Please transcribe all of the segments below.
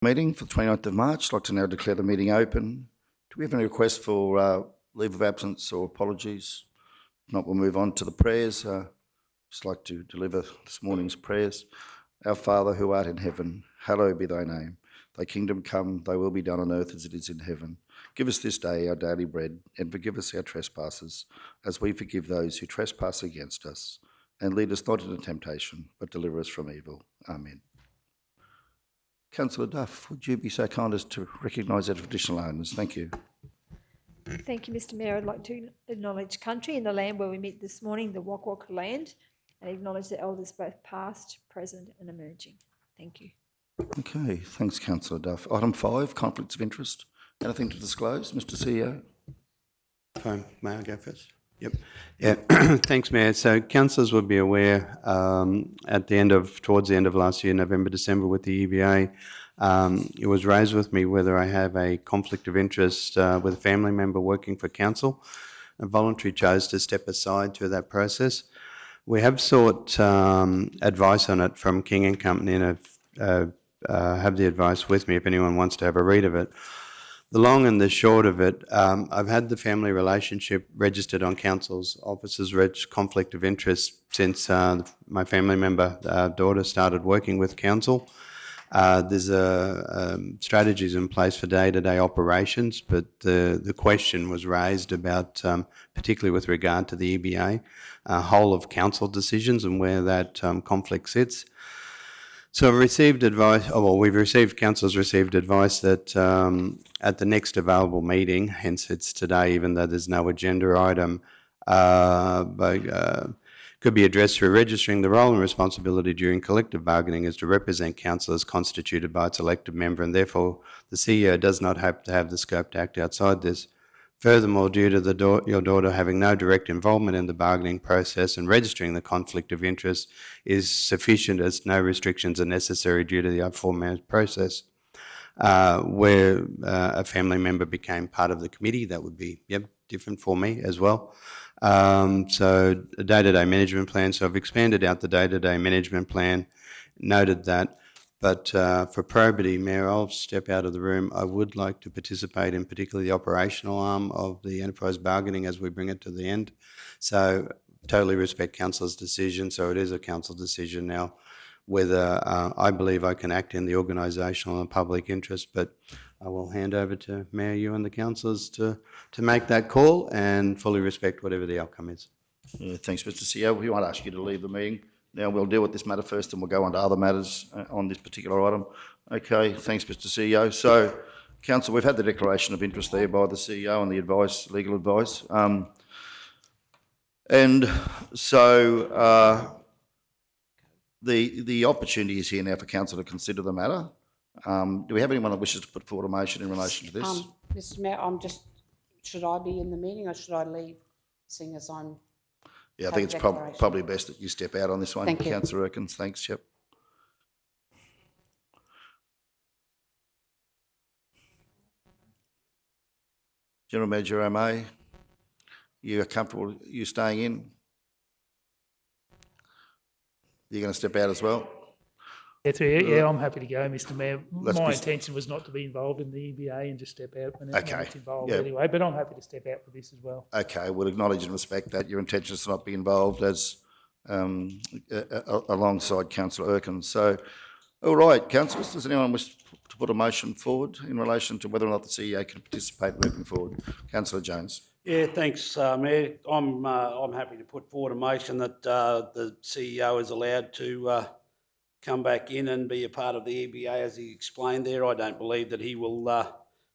Meeting for the 29th of March. I'd like to now declare the meeting open. Do we have any requests for leave of absence or apologies? If not, we'll move on to the prayers. Just like to deliver this morning's prayers. Our Father who art in heaven, hallowed be thy name. Thy kingdom come, thy will be done on earth as it is in heaven. Give us this day our daily bread, and forgive us our trespasses, as we forgive those who trespass against us. And lead us not into temptation, but deliver us from evil. Amen. Councillor Duff, would you be so kind as to recognise our traditional owners? Thank you. Thank you, Mr Mayor. I'd like to acknowledge country and the land where we meet this morning, the Wok Wok land, and acknowledge the elders both past, present and emerging. Thank you. Okay, thanks Councillor Duff. Item 5, conflicts of interest. Anything to disclose, Mr CEO? Fine, may I go first? Yep. Yeah. Thanks, Mayor. So councillors would be aware towards the end of last year, November, December, with the EBA, it was raised with me whether I have a conflict of interest with a family member working for council. I voluntarily chose to step aside through that process. We have sought advice on it from King & Company, and have the advice with me if anyone wants to have a read of it. The long and the short of it, I've had the family relationship registered on council's office's conflict of interest since my family member daughter started working with council. There's strategies in place for day-to-day operations, but the question was raised about, particularly with regard to the EBA, whole of council decisions and where that conflict sits. So I've received advice, council's received advice that at the next available meeting, hence it's today even though there's no agenda item, could be addressed through registering the role and responsibility during collective bargaining is to represent council as constituted by its elected member, and therefore the CEO does not have to have the scope to act outside this. Furthermore, due to your daughter having no direct involvement in the bargaining process and registering the conflict of interest is sufficient as no restrictions are necessary due to the aforementioned process. Where a family member became part of the committee, that would be different for me as well. So a day-to-day management plan. So I've expanded out the day-to-day management plan, noted that. But for probity, Mayor, I'll step out of the room. I would like to participate in particularly the operational arm of the enterprise bargaining as we bring it to the end. So totally respect council's decision. So it is a council decision now whether I believe I can act in the organisational and public interest, but I will hand over to Mayor, you and the councillors to make that call and fully respect whatever the outcome is. Thanks, Mr CEO. We might ask you to leave the meeting. Now we'll deal with this matter first and we'll go on to other matters on this particular item. Okay, thanks, Mr CEO. So, Council, we've had the declaration of interest there by the CEO and the advice, legal advice. And so the opportunity is here now for Council to consider the matter. Do we have anyone that wishes to put forward a motion in relation to this? Mr Mayor, should I be in the meeting or should I leave, seeing as I'm... Yeah, I think it's probably best that you step out on this one. Thank you. Councillor Erkins, thanks, yep. General Manager O'May, you are comfortable you staying in? You're going to step out as well? Yeah, I'm happy to go, Mr Mayor. My intention was not to be involved in the EBA and just step out when it's involved anyway, but I'm happy to step out for this as well. Okay, we'll acknowledge and respect that. Your intention is to not be involved as alongside Councillor Erkins. So, all right, councillors, does anyone wish to put a motion forward in relation to whether or not the CEO can participate moving forward? Councillor Jones. Yeah, thanks, Mayor. I'm happy to put forward a motion that the CEO is allowed to come back in and be a part of the EBA as he explained there. I don't believe that he will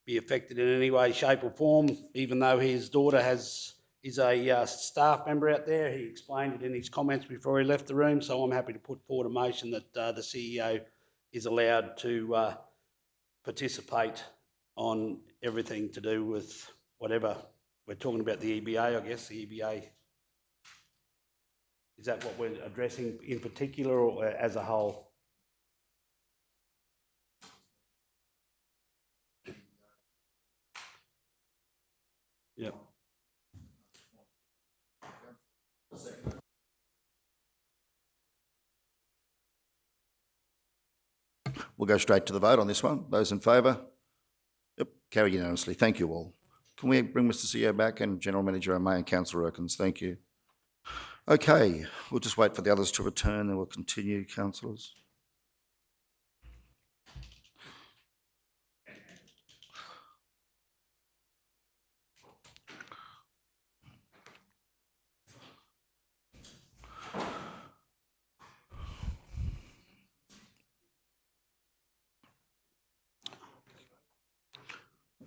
be affected in any way, shape or form, even though his daughter is a staff member out there. He explained it in his comments before he left the room, so I'm happy to put forward a motion that the CEO is allowed to participate on everything to do with whatever we're talking about, the EBA, I guess, the EBA. Is that what we're addressing in particular or as a whole? Yeah. we'll go straight to the vote on this one. Those in favour? Yep, carried unanimously. Thank you all. Can we bring Mr CEO back and General Manager O'May and Councillor Erkins? Thank you. Okay, we'll just wait for the others to return, then we'll continue, councillors.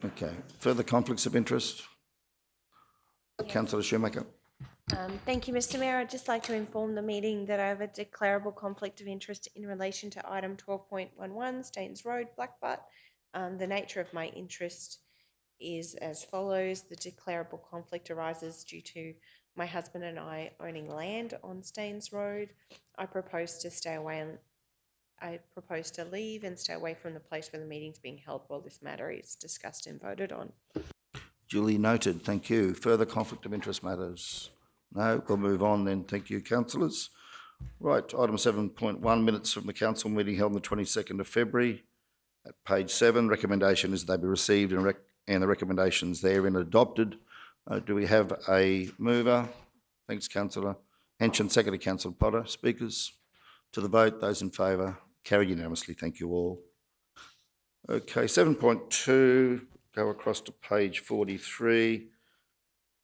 Okay, further conflicts of interest? Councillor Shoemaker. Thank you, Mr Mayor. I'd just like to inform the meeting that I have a declarable conflict of interest in relation to item 12.11, Staines Road, Blackbutt. The nature of my interest is as follows. The declarable conflict arises due to my husband and I owning land on Staines Road. I propose to leave and stay away from the place where the meeting's being held while this matter is discussed and voted on. Duly noted, thank you. Further conflict of interest matters? No, we'll move on then. Thank you, councillors. Right, item 7.1, minutes from the council meeting held on the 22nd of February. At page 7, recommendation is they be received and the recommendations therein adopted. Do we have a mover? Thanks, Councillor Henson. Seconded, Councillor Potter. Speakers? To the vote, those in favour? Carried unanimously. Thank you all. Okay, 7.2, go across to page 43,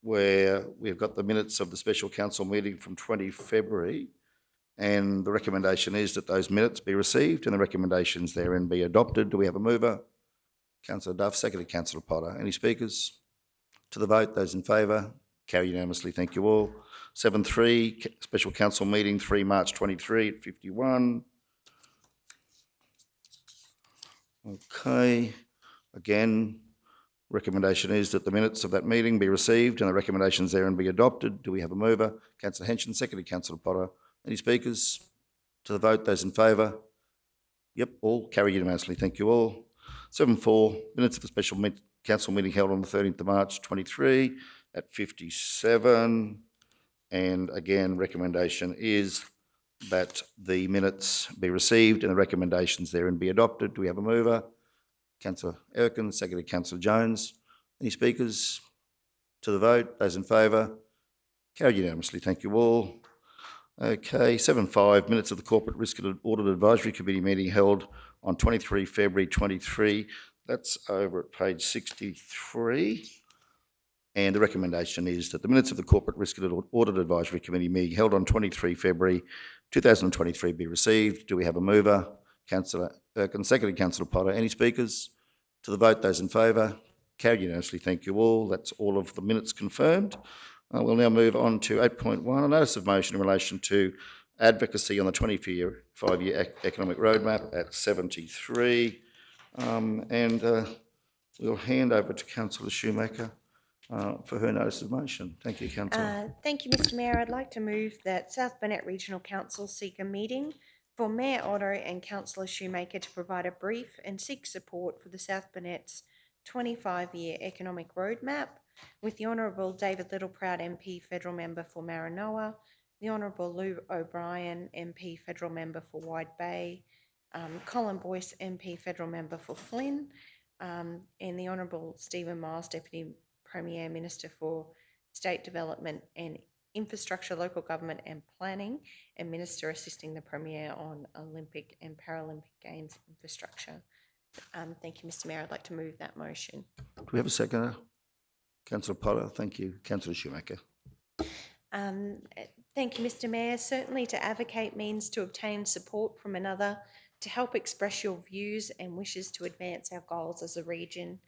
where we've got the minutes of the special council meeting from 20 February, and the recommendation is that those minutes be received and the recommendations therein be adopted. Do we have a mover? Councillor Duff, seconded Councillor Potter. Any speakers? To the vote, those in favour? Carried unanimously. Thank you all. 7.3, special council meeting 3 March 23 at 51. Okay, again, recommendation is that the minutes of that meeting be received and the recommendations therein be adopted. Do we have a mover? Councillor Henson, seconded Councillor Potter. Any speakers? To the vote, those in favour? Yep, all carried unanimously. Thank you all. 7.4, minutes of the special council meeting held on the 13th of March 23 at 57. And again, recommendation is that the minutes be received and the recommendations therein be adopted. Do we have a mover? Councillor Erkins, seconded Councillor Jones. Any speakers? To the vote, those in favour? Carried unanimously. Thank you all. Okay, 7.5, minutes of the Corporate Risk and Audit Advisory Committee meeting held on 23 February 23. That's over at page 63. And the recommendation is that the minutes of the Corporate Risk and Audit Advisory Committee meeting held on 23 February 2023 be received. Do we have a mover? Councillor Erkins, seconded Councillor Potter. Any speakers? To the vote, those in favour? Carried unanimously. Thank you all. That's all of the minutes confirmed. We'll now move on to 8.1, a notice of motion in relation to advocacy on the 25-year economic roadmap at 73. We'll hand over to Councillor Shoemaker for her notice of motion. Thank you, Councillor. Thank you, Mr Mayor. I'd like to move that South Burnett Regional Council seek a meeting for Mayor Otto and Councillor Shoemaker to provide a brief and seek support for the South Burnett's 25-year economic roadmap with the Honourable David Littleproud MP, Federal Member for Maranoa, the Honourable Lou O'Brien MP, Federal Member for Wide Bay, Colin Boyce MP, Federal Member for Flynn, and the Honourable Stephen Miles, Deputy Premier Minister for State Development and Infrastructure, Local Government and Planning, and Minister assisting the Premier on Olympic and Paralympic Games infrastructure. Thank you, Mr Mayor. I'd like to move that motion. Do we have a seconder? Councillor Potter, thank you. Councillor Shoemaker. Thank you, Mr Mayor. Certainly to advocate means to obtain support from another, to help express your views and wishes to advance our goals as a region.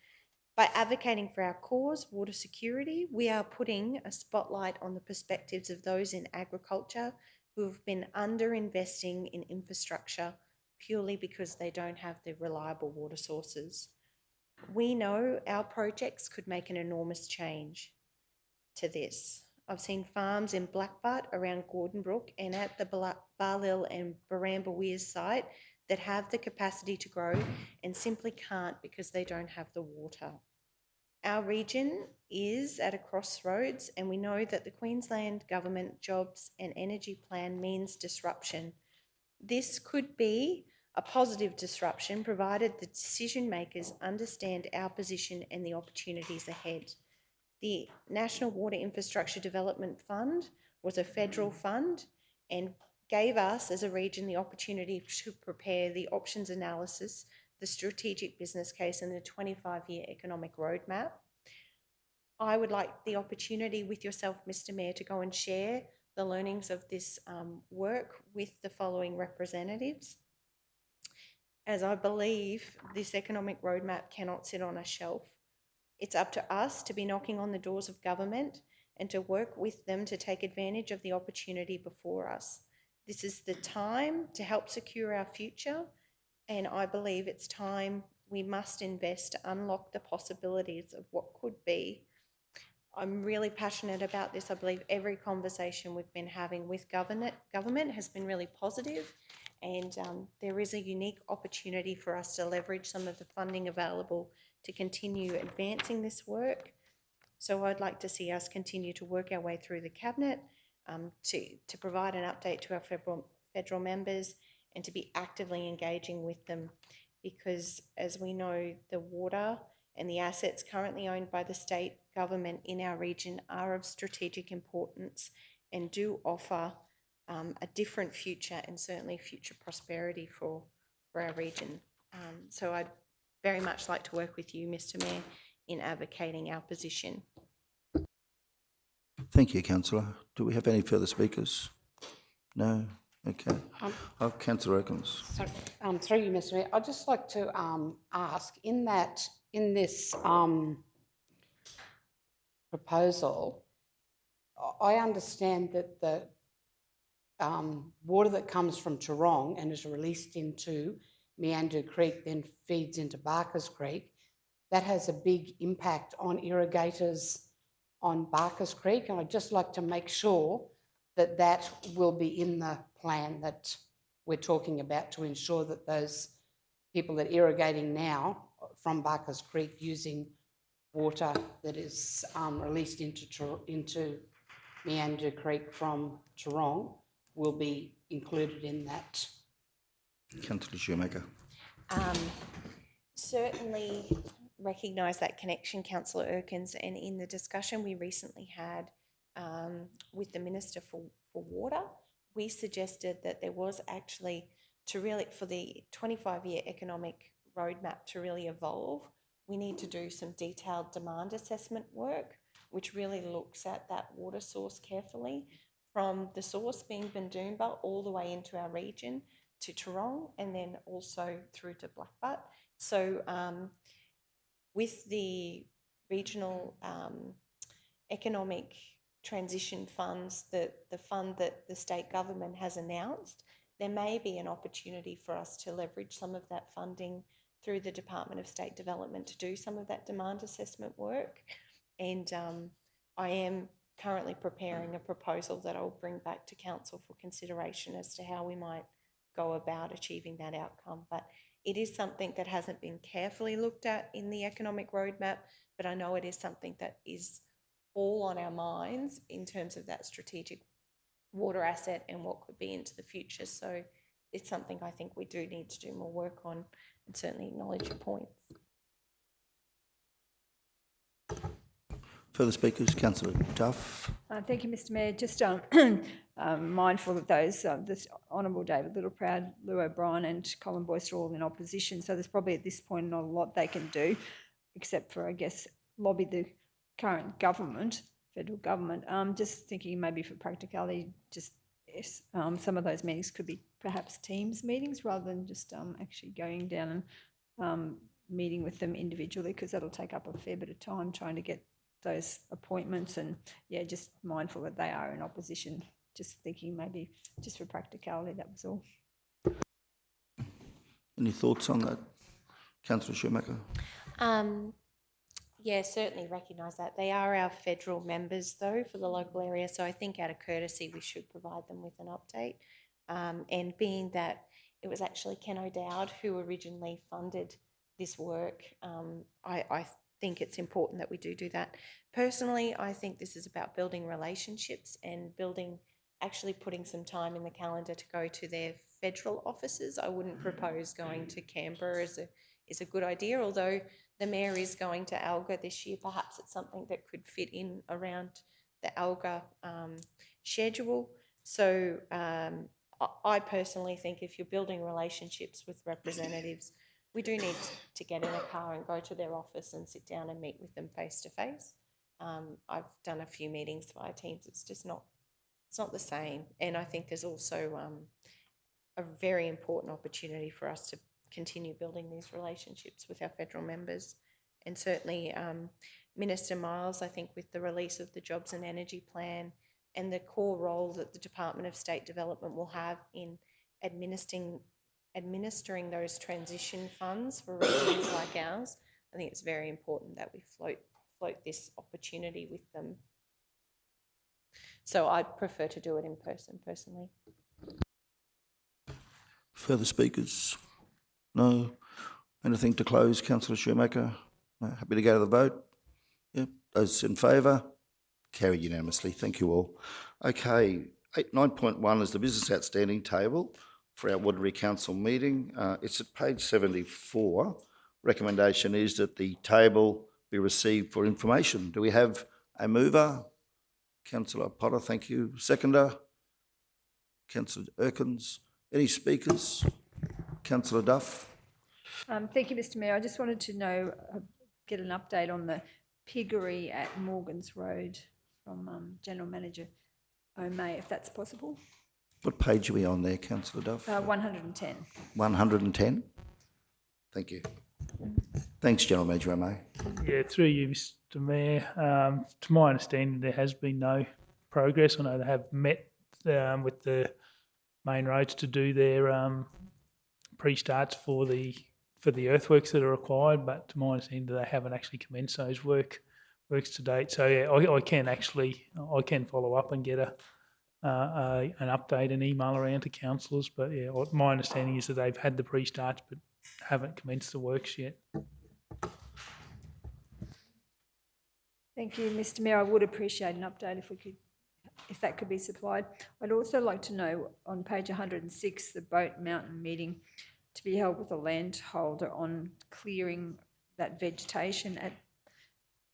By advocating for our cause, water security, we are putting a spotlight on the perspectives of those in agriculture who have been under-investing in infrastructure purely because they don't have the reliable water sources. We know our projects could make an enormous change to this. I've seen farms in Blackbutt, around Gordonbrook, and at the Barlil and Baramba Weirs site that have the capacity to grow and simply can't because they don't have the water. Our region is at a crossroads, and we know that the Queensland Government Jobs and Energy Plan means disruption. This could be a positive disruption provided the decision makers understand our position and the opportunities ahead. The National Water Infrastructure Development Fund was a federal fund and gave us as a region the opportunity to prepare the options analysis, the strategic business case and the 25-year economic roadmap. I would like the opportunity with yourself, Mr. Mayor, to go and share the learnings of this work with the following representatives, as I believe this economic roadmap cannot sit on a shelf. It's up to us to be knocking on the doors of government and to work with them to take advantage of the opportunity before us. This is the time to help secure our future, and I believe it's time we must invest to unlock the possibilities of what could be. I'm really passionate about this. I believe every conversation we've been having with government has been really positive, and there is a unique opportunity for us to leverage some of the funding available to continue advancing this work. So I'd like to see us continue to work our way through the Cabinet to provide an update to our federal members and to be actively engaging with them, because as we know, the water and the assets currently owned by the state government in our region are of strategic importance and do offer a different future and certainly future prosperity for our region. So I'd very much like to work with you, Mr. Mayor, in advocating our position. Thank you, councillor. Do we have any further speakers? No? Okay. Councillor Erkins. So, through you, Mr. Mayor, I'd just like to ask, in this proposal, I understand that the water that comes from Toorong and is released into Meander Creek then feeds into Barker's Creek. That has a big impact on irrigators on Barker's Creek, and I'd just like to make sure that that will be in the plan that we're talking about to ensure that those people that are irrigating now from Barker's Creek using water that is released into Meander Creek from Toorong will be included in that. Councillor Shoemaker. Certainly recognise that connection, Councillor Erkins, and in the discussion we recently had with the Minister for Water, we suggested that there was actually for the 25-year economic roadmap to really evolve, we need to do some detailed demand assessment work, which really looks at that water source carefully, from the source being Bundoomba all the way into our region to Toorong and then also through to Blackbutt. So with the regional economic transition funds, the fund that the state government has announced, there may be an opportunity for us to leverage some of that funding through the Department of State Development to do some of that demand assessment work. And I am currently preparing a proposal that I'll bring back to Council for consideration as to how we might go about achieving that outcome. But it is something that hasn't been carefully looked at in the economic roadmap, but I know it is something that is all on our minds in terms of that strategic water asset and what could be into the future. So it's something I think we do need to do more work on, and certainly acknowledge your points. Further speakers? Councillor Duff. Thank you, Mr. Mayor. Just mindful of those, this Honourable David Littleproud, Lou O'Brien and Colin Boyce are all in opposition, so there's probably at this point not a lot they can do, except for, I guess, lobby the current government, federal government. Just thinking maybe for practicality, just some of those meetings could be perhaps Teams meetings rather than just actually going down and meeting with them individually, because that'll take up a fair bit of time trying to get those appointments, and yeah, just mindful that they are in opposition. Just thinking maybe just for practicality, that was all. Any thoughts on that? Councillor Shoemaker. Yeah, certainly recognise that. They are our federal members though for the local area, so I think out of courtesy we should provide them with an update. And being that it was actually Ken O'Dowd who originally funded this work, I think it's important that we do that. Personally, I think this is about building relationships and actually putting some time in the calendar to go to their federal offices. I wouldn't propose going to Canberra is a good idea, although the Mayor is going to Alga this year. Perhaps it's something that could fit in around the Alga schedule. So I personally think if you're building relationships with representatives, we do need to get in a car and go to their office and sit down and meet with them face to face. I've done a few meetings via Teams. It's just not, it's not the same. And I think there's also a very important opportunity for us to continue building these relationships with our federal members. And certainly Minister Miles, I think with the release of the Jobs and Energy Plan and the core role that the Department of State Development will have in administering those transition funds for regions like ours, I think it's very important that we float this opportunity with them. So I'd prefer to do it in person, personally. Further speakers? No? Anything to close, Councillor Shoemaker? No? Happy to go to the vote? Yep. Those in favour? Carried unanimously. Thank you all. Okay, 9.1 is the business outstanding table for our Waterbury Council meeting. It's at page 74. Recommendation is that the table be received for information. Do we have a mover? Councillor Potter, thank you. Seconder? Councillor Erkins. Any speakers? Councillor Duff? Thank you, Mr Mayor. I just wanted to know, get an update on the piggery at Morgans Road from General Manager O'May, if that's possible. What page are we on there, Councillor Duff? 110. 110? Thank you. Thanks, General Manager O'May. Yeah, through you, Mr Mayor. To my understanding, there has been no progress. I know they have met with the main roads to do their pre-starts for the earthworks that are required, but to my understanding, they haven't actually commenced those works to date. So yeah, I can follow up and get an update and email around to councillors. But yeah, my understanding is that they've had the pre-starts but haven't commenced the works yet. Thank you, Mr Mayor. I would appreciate an update if that could be supplied. I'd also like to know on page 106, the Boat Mountain meeting to be held with a landholder on clearing that vegetation at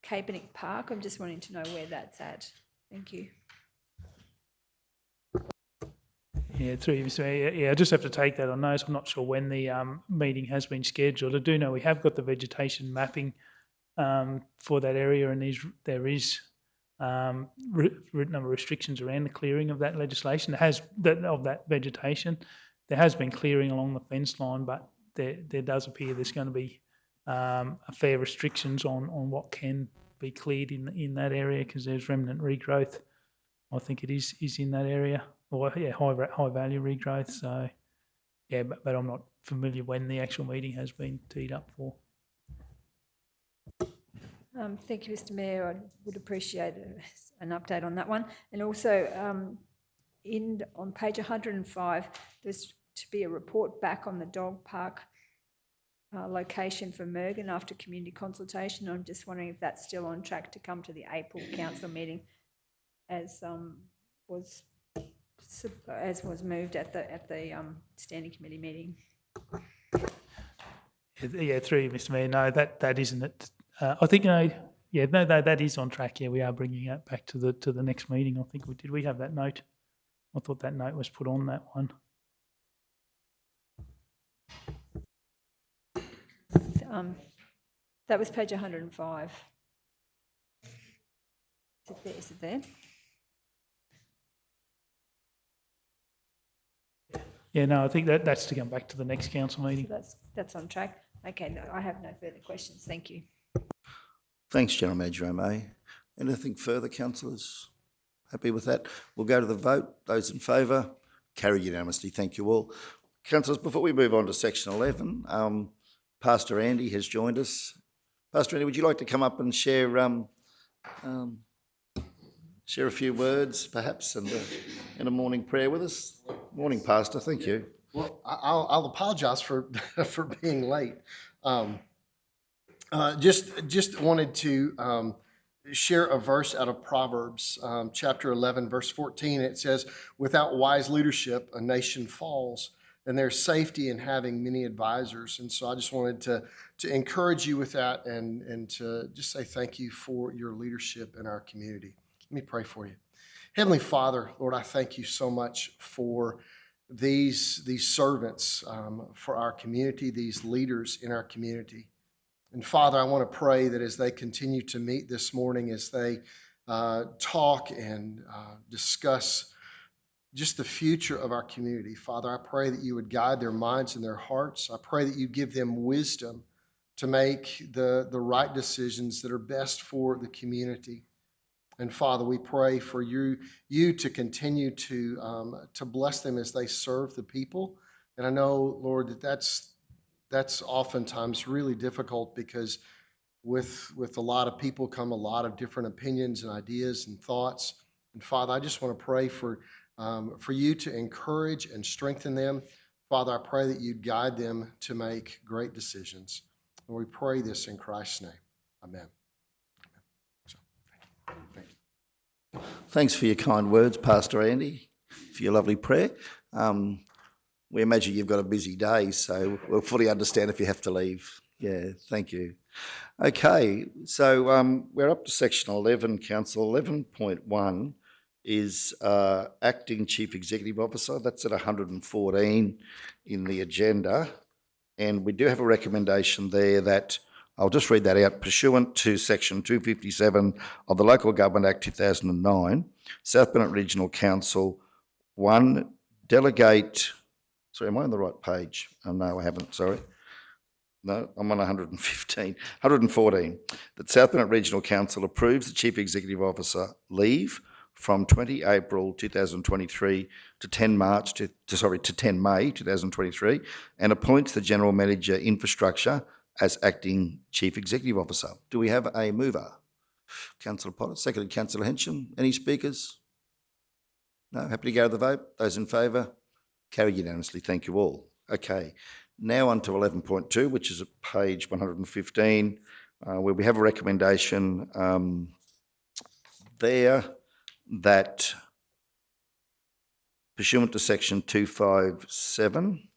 Capenic Park. I'm just wanting to know where that's at. Thank you. Yeah, through you, Mr Mayor. Yeah, I just have to take that on notice. I'm not sure when the meeting has been scheduled. I do know we have got the vegetation mapping for that area, and there is written number of restrictions around the clearing of that legislation. Of that vegetation. There has been clearing along the fence line, but there does appear there's going to be a fair restrictions on what can be cleared in that area because there's remnant regrowth. I think it is in that area, or yeah, high value regrowth. So yeah, but I'm not familiar when the actual meeting has been teed up for. Thank you, Mr Mayor. I would appreciate an update on that one. And also on page 105, there's to be a report back on the dog park location for Mergen after community consultation. I'm just wondering if that's still on track to come to the April council meeting as was moved at the standing committee meeting. Yeah, through you, Mr Mayor. No, that isn't it. I think that is on track. Yeah, we are bringing it back to the next meeting. I think we did. We have that note. I thought that note was put on that one. That was page 105. Is it there? Yeah, no, I think that's to come back to the next council meeting. So that's on track. Okay, no, I have no further questions. Thank you. Thanks, General Manager O'May. Anything further, councillors? Happy with that? We'll go to the vote. Those in favour? Carried unanimously. Thank you all. Councillors, before we move on to section 11, Pastor Andy has joined us. Pastor Andy, would you like to come up and share a few words, perhaps, and in a morning prayer with us? Morning, Pastor. Thank you. Well, I'll apologize for for being late. Just wanted to share a verse out of Proverbs, chapter 11, verse 14. It says, "Without wise leadership, a nation falls, and there's safety in having many advisors. And so I just wanted to encourage you with that and to just say thank you for your leadership in our community. Let me pray for you. Heavenly Father, Lord, I thank you so much for these servants for our community, these leaders in our community. And Father, I want to pray that as they continue to meet this morning, as they talk and discuss just the future of our community, Father, I pray that you would guide their minds and their hearts. I pray that you give them wisdom to make the right decisions that are best for the community. And Father, we pray for you to continue to bless them as they serve the people. And I know, Lord, that's oftentimes really difficult because with a lot of people come a lot of different opinions and ideas and thoughts. And Father, I just want to pray for you to encourage and strengthen them. Father, I pray that you'd guide them to make great decisions. And we pray this in Christ's name. Amen. Thanks for your kind words, Pastor Andy, for your lovely prayer. We imagine you've got a busy day, so we'll fully understand if you have to leave. Yeah, thank you. Okay, so we're up to section 11, Council. 11.1 is Acting Chief Executive Officer. That's at 114 in the agenda. And we do have a recommendation there that, I'll just read that out, pursuant to section 257 of the Local Government Act 2009, South Bennett Regional Council, 1, delegate, sorry, am I on the right page? Oh, no, I haven't, sorry. No, I'm on 115. 114, that South Bennett Regional Council approves the Chief Executive Officer leave from 20 April 2023 to 10 May 2023 and appoints the General Manager Infrastructure as Acting Chief Executive Officer. Do we have a mover? Councillor Potter, seconded Councillor Henson. Any speakers? No? Happy to go to the vote? Those in favour? Carried unanimously. Thank you all. Okay. Now on to 11.2, which is at page 115, where we have a recommendation there that pursuant to section 257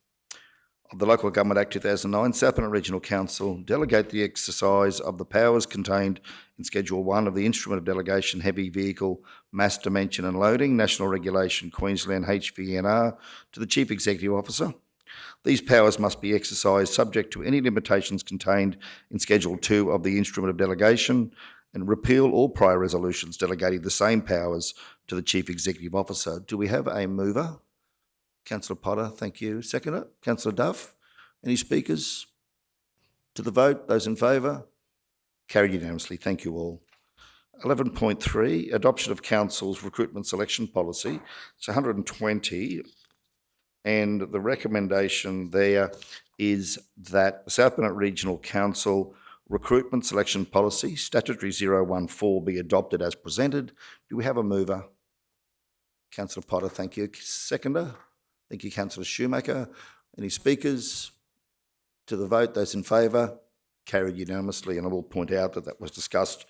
of the Local Government Act 2009, South Bennett Regional Council delegate the exercise of the powers contained in Schedule 1 of the Instrument of Delegation Heavy Vehicle Mass Dimension and Loading, National Regulation Queensland HVNR, to the Chief Executive Officer. These powers must be exercised subject to any limitations contained in Schedule 2 of the Instrument of Delegation and repeal all prior resolutions delegating the same powers to the Chief Executive Officer. Do we have a mover? Councillor Potter, thank you. Seconder, Councillor Duff. Any speakers? To the vote, those in favour? Carried unanimously. Thank you all. 11.3, adoption of Council's recruitment selection policy. It's 120. And the recommendation there is that the South Bennett Regional Council recruitment selection policy, statutory 014, be adopted as presented. Do we have a mover? Councillor Potter, thank you. Seconder? Thank you, Councillor Shoemaker. Any speakers? To the vote, those in favour? Carried unanimously, and I will point out that that was discussed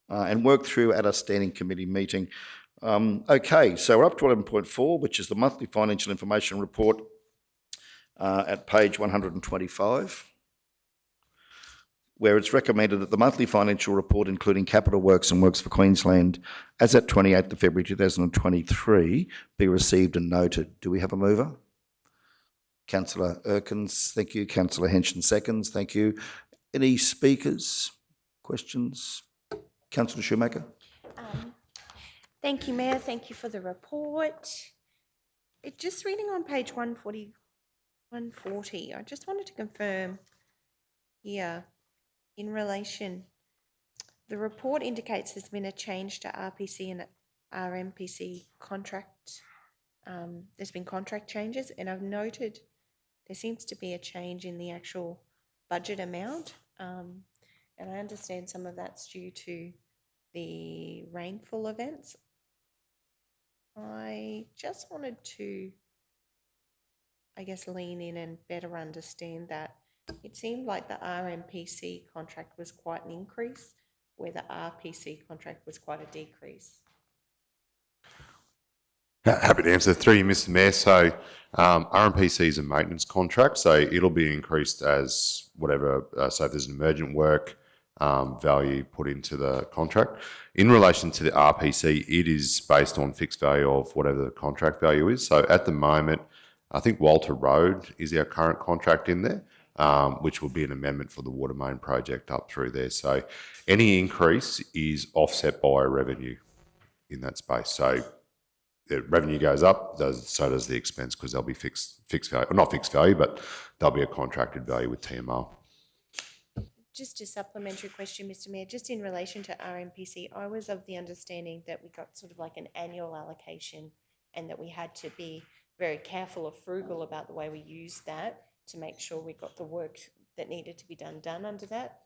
and worked through at a standing committee meeting. Okay, so we're up to 11.4, which is the monthly financial information report at page 125, where it's recommended that the monthly financial report, including capital works and works for Queensland, as at 28th of February 2023, be received and noted. Do we have a mover? Councillor Erkins, thank you. Councillor Henson seconds, thank you. Any speakers? Questions? Councillor Shoemaker? Thank you, Mayor. Thank you for the report. Just reading on page 140, I just wanted to confirm here in relation, the report indicates there's been a change to RPC and RMPC contract. There's been contract changes, and I've noted there seems to be a change in the actual budget amount, and I understand some of that's due to the rainfall events. I just wanted to, I guess, lean in and better understand that. It seemed like the RMPC contract was quite an increase, where the RPC contract was quite a decrease. Happy to answer. Through you, Mr. Mayor. So RMPC is a maintenance contract, so it'll be increased as whatever, so if there's an emergent work value put into the contract. In relation to the RPC, it is based on fixed value of whatever the contract value is. So at the moment, I think Walter Road is our current contract in there, which will be an amendment for the water main project up through there. So any increase is offset by revenue in that space. So the revenue goes up, so does the expense, because there'll be fixed value, or not fixed value, but there'll be a contracted value with TMR. Just a supplementary question, Mr. Mayor, just in relation to RMPC, I was of the understanding that we got sort of like an annual allocation and that we had to be very careful or frugal about the way we used that to make sure we got the work that needed to be done under that.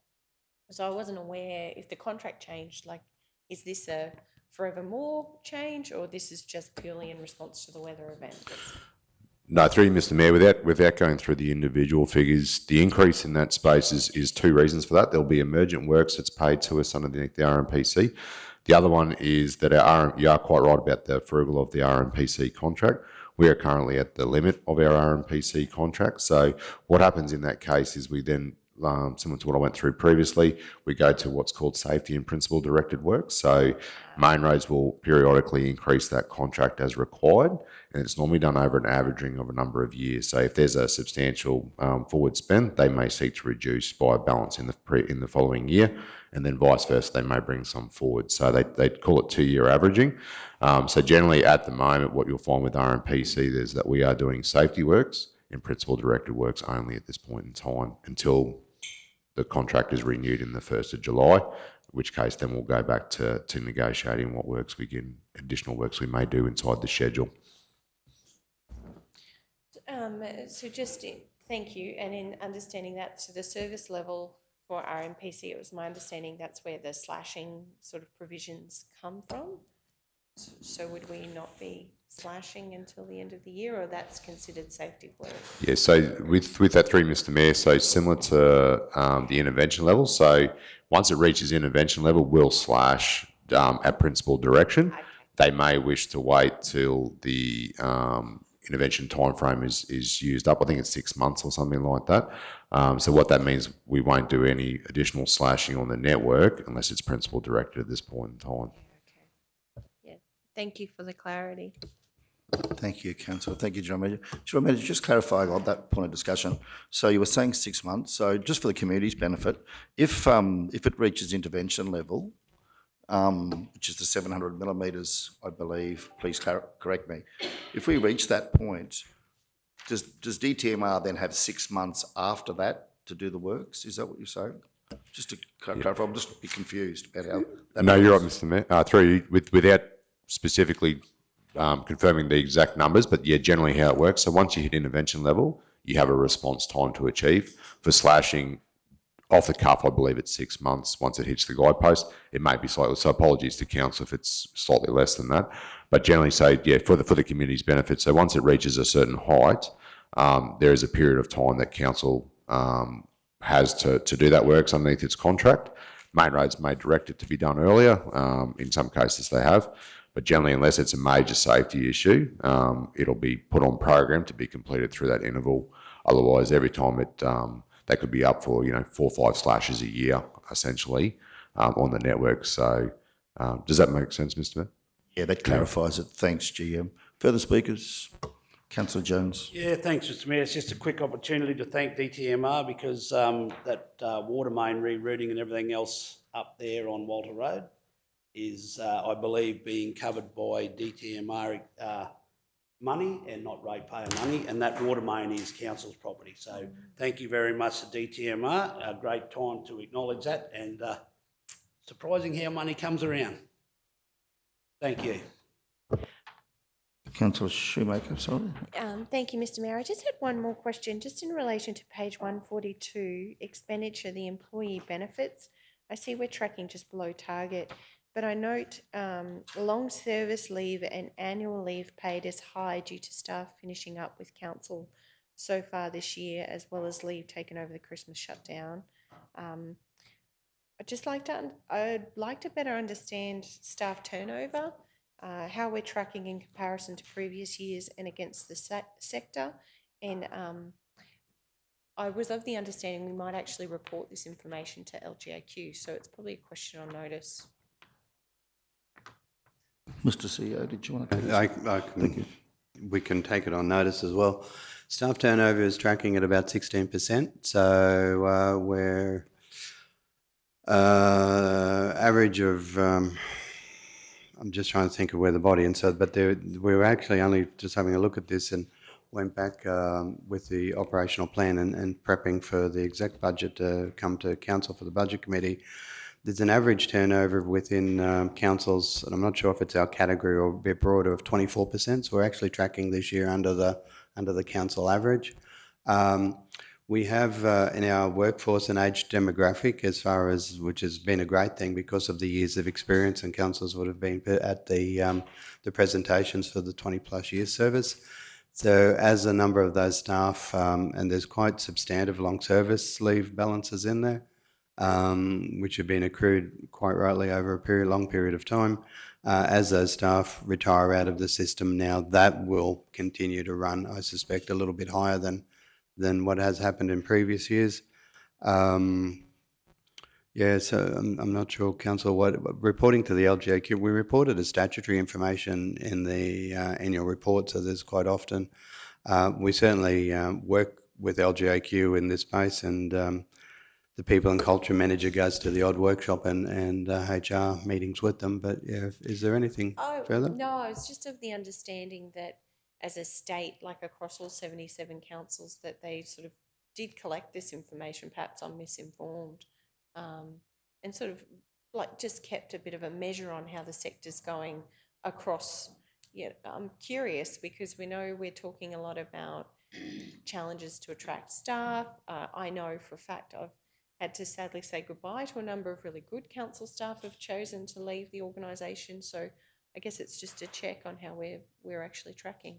So I wasn't aware if the contract changed, like, is this a forevermore change, or this is just purely in response to the weather event? No, through you, Mr. Mayor, without going through the individual figures, the increase in that space is two reasons for that. There'll be emergent works that's paid to us underneath the RMPC. The other one is that you are quite right about the frugal of the RMPC contract. We are currently at the limit of our RMPC contract. So what happens in that case is we then, similar to what I went through previously, we go to what's called safety and principle directed work. So main roads will periodically increase that contract as required, and it's normally done over an averaging of a number of years. So if there's a substantial forward spend, they may seek to reduce by a balance in the following year, and then vice versa, they may bring some forward. So they call it 2-year averaging. So generally at the moment, what you'll find with RMPC is that we are doing safety works and principle directed works only at this point in time until the contract is renewed in the 1st of July, in which case then we'll go back to negotiating what works additional works we may do inside the schedule. Thank you. And in understanding that, so the service level for RMPC, it was my understanding that's where the slashing sort of provisions come from. So would we not be slashing until the end of the year, or that's considered safety work? Yeah, so with that through, Mr. Mayor, so similar to the intervention level, so once it reaches intervention level, we'll slash at principal direction. Okay. They may wish to wait till the intervention timeframe is used up. I think it's 6 months or something like that. So what that means, we won't do any additional slashing on the network unless it's principal directed at this point in time. Okay. Yeah, thank you for the clarity. Thank you, Councillor. Thank you, John Major. John Major, just clarifying on that point of discussion. So you were saying 6 months. So just for the community's benefit, if it reaches intervention level, which is the 700 millimetres, I believe, please correct me. If we reach that point, does DTMR then have 6 months after that to do the works? Is that what you're saying? Just to clarify, I'm just a bit confused about how that No, you're right, Mr. Mayor. Through you, without specifically confirming the exact numbers, but yeah, generally how it works. So once you hit intervention level, you have a response time to achieve. For slashing, off the cuff, I believe it's 6 months once it hits the guidepost. It may be slightly, so apologies to council if it's slightly less than that. But generally say, yeah, for the community's benefit. So once it reaches a certain height, there is a period of time that council has to do that works underneath its contract. Main roads may direct it to be done earlier. In some cases they have. But generally, unless it's a major safety issue, it'll be put on program to be completed through that interval. Otherwise, every time they could be up for 4 or 5 slashes a year, essentially, on the network. So, does that make sense, Mr. Mayor? Yeah, that clarifies it. Thanks, GM. Further speakers? Councillor Jones. Yeah, thanks, Mr. Mayor. It's just a quick opportunity to thank DTMR because that water main rerouting and everything else up there on Walter Road is, I believe, being covered by DTMR money and not ratepayer money, and that water main is council's property. So thank you very much to DTMR. A great time to acknowledge that, and surprising how money comes around. Thank you. Councillor Shoemaker, sorry. Thank you, Mr. Mayor. I just had one more question, just in relation to page 142, expenditure, the employee benefits. I see we're tracking just below target. But I note long service leave and annual leave paid is high due to staff finishing up with council so far this year, as well as leave taken over the Christmas shutdown. I'd like to better understand staff turnover how we're tracking in comparison to previous years and against the sector. And I was of the understanding we might actually report this information to LGAQ, so it's probably a question on notice. Mr. CEO, did you want to? We can take it on notice as well. Staff turnover is tracking at about 16%, so we're average of, I'm just trying to think of where the body, and so, but we were actually only just having a look at this and went back with the operational plan and prepping for the exec budget to come to council for the budget committee. There's an average turnover within councils, and I'm not sure if it's our category or a bit broader, of 24%. So we're actually tracking this year under the council average. We have in our workforce an age demographic, as far as, which has been a great thing because of the years of experience, and councillors would have been at the presentations for the 20+ years service. So as a number of those staff, and there's quite substantive long service leave balances in there, which have been accrued quite rightly over a long period of time. As those staff retire out of the system now, that will continue to run, I suspect, a little bit higher than what has happened in previous years. Yeah, so I'm not sure, Council, what reporting to the LGAQ, we reported as statutory information in the annual report, so there's quite often. We certainly work with LGAQ in this space, and the People and Culture Manager goes to the odd workshop and HR meetings with them. But yeah, is there anything further? No, I was just of the understanding that as a state, like across all 77 councils, that they sort of did collect this information. Perhaps I'm misinformed. And sort of like just kept a bit of a measure on how the sector's going across. Yeah, I'm curious because we know we're talking a lot about challenges to attract staff. I know for a fact I've had to sadly say goodbye to a number of really good council staff who've chosen to leave the organisation. So I guess it's just a check on how we're actually tracking.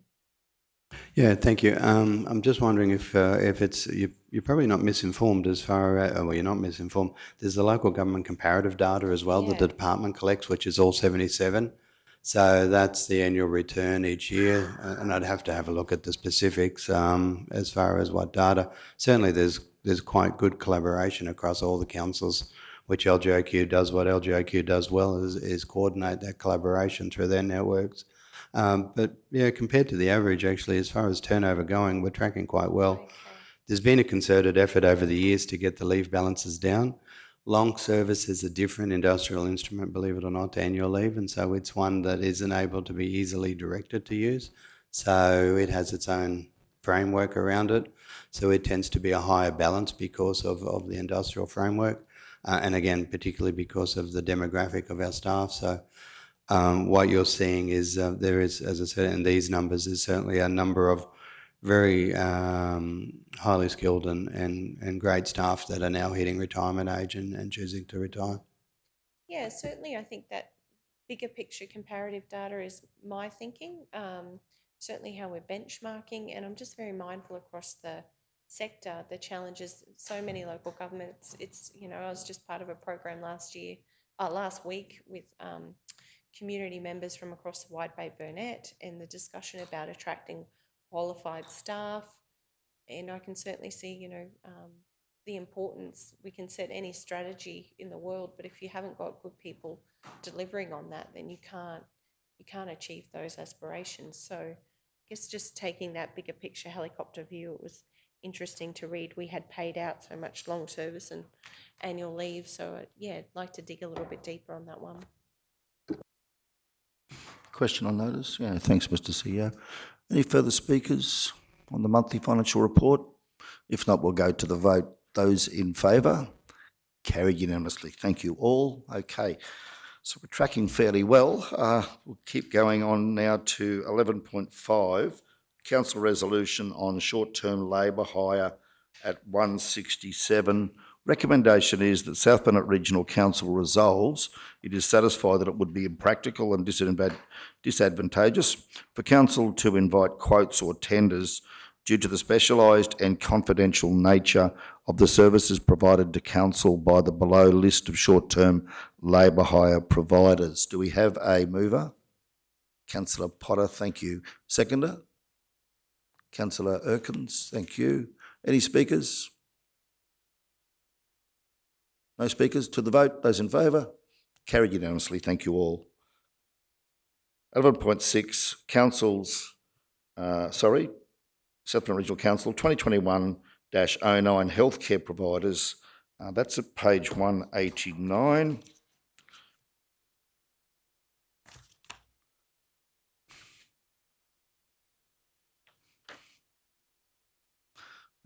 Yeah, thank you. I'm just wondering if it's you're probably not misinformed as far as, well, you're not misinformed. There's the local government comparative data as well that the department collects, which is all 77. So that's the annual return each year, and I'd have to have a look at the specifics as far as what data. Certainly, there's quite good collaboration across all the councils, which LGAQ does. What LGAQ does well is coordinate that collaboration through their networks. But yeah, compared to the average, actually, as far as turnover going, we're tracking quite well. Okay. There's been a concerted effort over the years to get the leave balances down. Long service is a different industrial instrument, believe it or not, to annual leave, and so it's one that isn't able to be easily directed to use. So it has its own framework around it. So it tends to be a higher balance because of the industrial framework, and again, particularly because of the demographic of our staff. So what you're seeing is there is, as I said, in these numbers, is certainly a number of very highly skilled and great staff that are now hitting retirement age and choosing to retire. Yeah, certainly I think that bigger picture comparative data is my thinking, certainly how we're benchmarking, and I'm just very mindful across the sector, the challenges, so many local governments. It's, you know, I was just part of a program last week with community members from across the Wide Bay Burnett, and the discussion about attracting qualified staff. And I can certainly see, you know, the importance. We can set any strategy in the world, but if you haven't got good people delivering on that, then you can't achieve those aspirations. So I guess just taking that bigger picture helicopter view, it was interesting to read. We had paid out so much long service and annual leave. So yeah, I'd like to dig a little bit deeper on that one. Question on notice? Yeah, thanks, Mr. CEO. Any further speakers on the monthly financial report? If not, we'll go to the vote. Those in favour? Carried unanimously. Thank you all. Okay, so we're tracking fairly well. We'll keep going on now to 11.5, Council Resolution on Short-Term Labour Hire at 167. Recommendation is that South Burnett Regional Council resolves it is satisfied that it would be impractical and disadvantageous for Council to invite quotes or tenders due to the specialised and confidential nature of the services provided to Council by the below list of short-term labour hire providers. Do we have a mover? Councillor Potter, thank you. Seconder? Councillor Erkins, thank you. Any speakers? No speakers? To the vote, those in favour? Carried unanimously, thank you all. 11.6, Southland Regional Council 2021-09 healthcare providers. That's at page 189.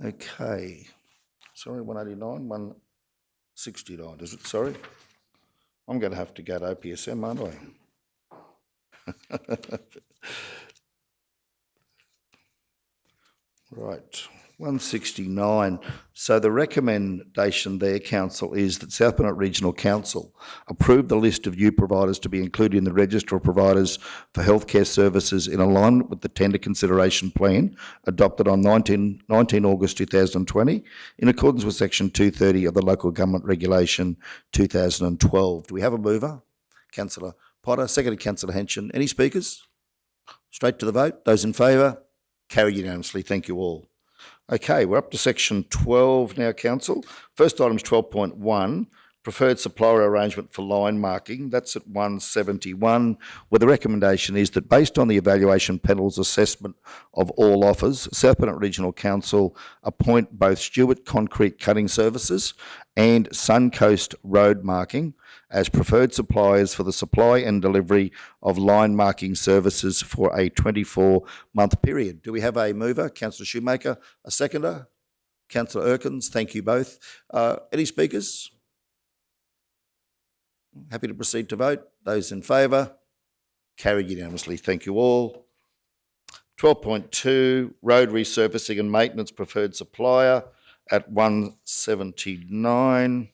Okay. Sorry, 189, 169, is it? Sorry. I'm going to have to go to OPSM, aren't I? Right, 169. So the recommendation there, Council, is that South Burnett Regional Council approve the list of new providers to be included in the register of providers for healthcare services in alignment with the tender consideration plan adopted on 19 August 2020 in accordance with section 230 of the Local Government Regulation 2012. Do we have a mover? Councillor Potter, seconded Councillor Henson. Any speakers? Straight to the vote. Those in favour? Carried unanimously. Thank you all. Okay, we're up to section 12 now, Council. First item is 12.1, preferred supplier arrangement for line marking. That's at 171, where the recommendation is that based on the evaluation panel's assessment of all offers, South Burnett Regional Council appoint both Stewart Concrete Cutting Services and Suncoast Road Marking as preferred suppliers for the supply and delivery of line marking services for a 24-month period. Do we have a mover? Councillor Shoemaker. A seconder? Councillor Erkins. Thank you both. Any speakers? Happy to proceed to vote. Those in favour? Carried unanimously. Thank you all. 12.2, road resurfacing and maintenance preferred supplier at 179.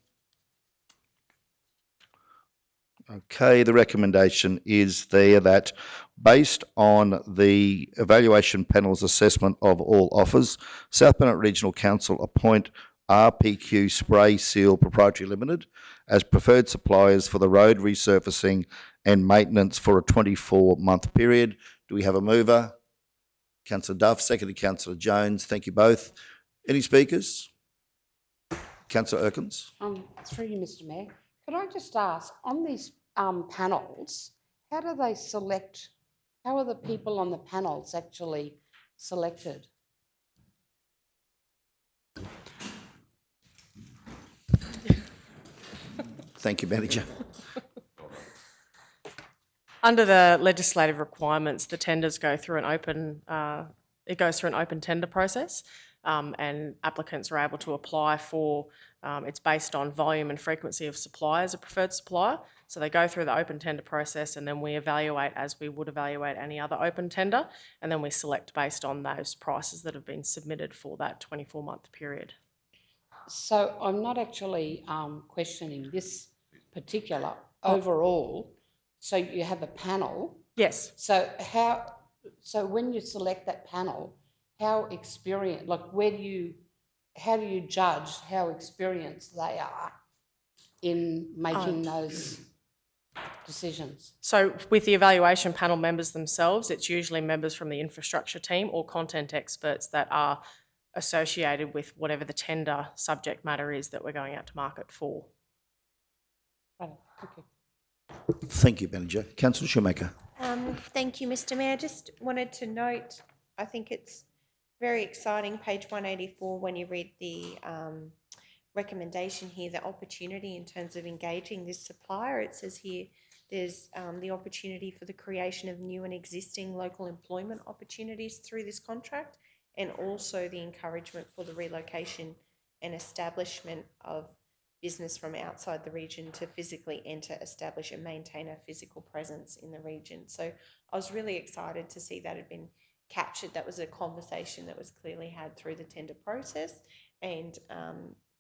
Okay, the recommendation is there that based on the evaluation panel's assessment of all offers, South Burnett Regional Council appoint RPQ Spray Seal Proprietary Limited as preferred suppliers for the road resurfacing and maintenance for a 24-month period. Do we have a mover? Councillor Duff, seconded Councillor Jones. Thank you both. Any speakers? Councillor Erkins. Through you, Mr. Mayor. Could I just ask, on these panels, how do they select, how are the people on the panels actually selected? Thank you, Manager. Under the legislative requirements, the tenders go through an open, tender process, and applicants are able to apply for, it's based on volume and frequency of supply as a preferred supplier. So they go through the open tender process and then we evaluate as we would evaluate any other open tender, and then we select based on those prices that have been submitted for that 24-month period. So I'm not actually questioning this particular overall. So you have a panel. Yes. So when you select that panel, how experienced, like how do you judge how experienced they are in making those decisions? So with the evaluation panel members themselves, it's usually members from the infrastructure team or content experts that are associated with whatever the tender subject matter is that we're going out to market for. Right, thank you. Thank you, Manager. Councillor Shoemaker. Thank you, Mr. Mayor. Just wanted to note, I think it's very exciting, page 184, when you read the recommendation here, the opportunity in terms of engaging this supplier. It says here there's the opportunity for the creation of new and existing local employment opportunities through this contract, and also the encouragement for the relocation and establishment of business from outside the region to physically enter, establish and maintain a physical presence in the region. So I was really excited to see that had been captured. That was a conversation that was clearly had through the tender process. And,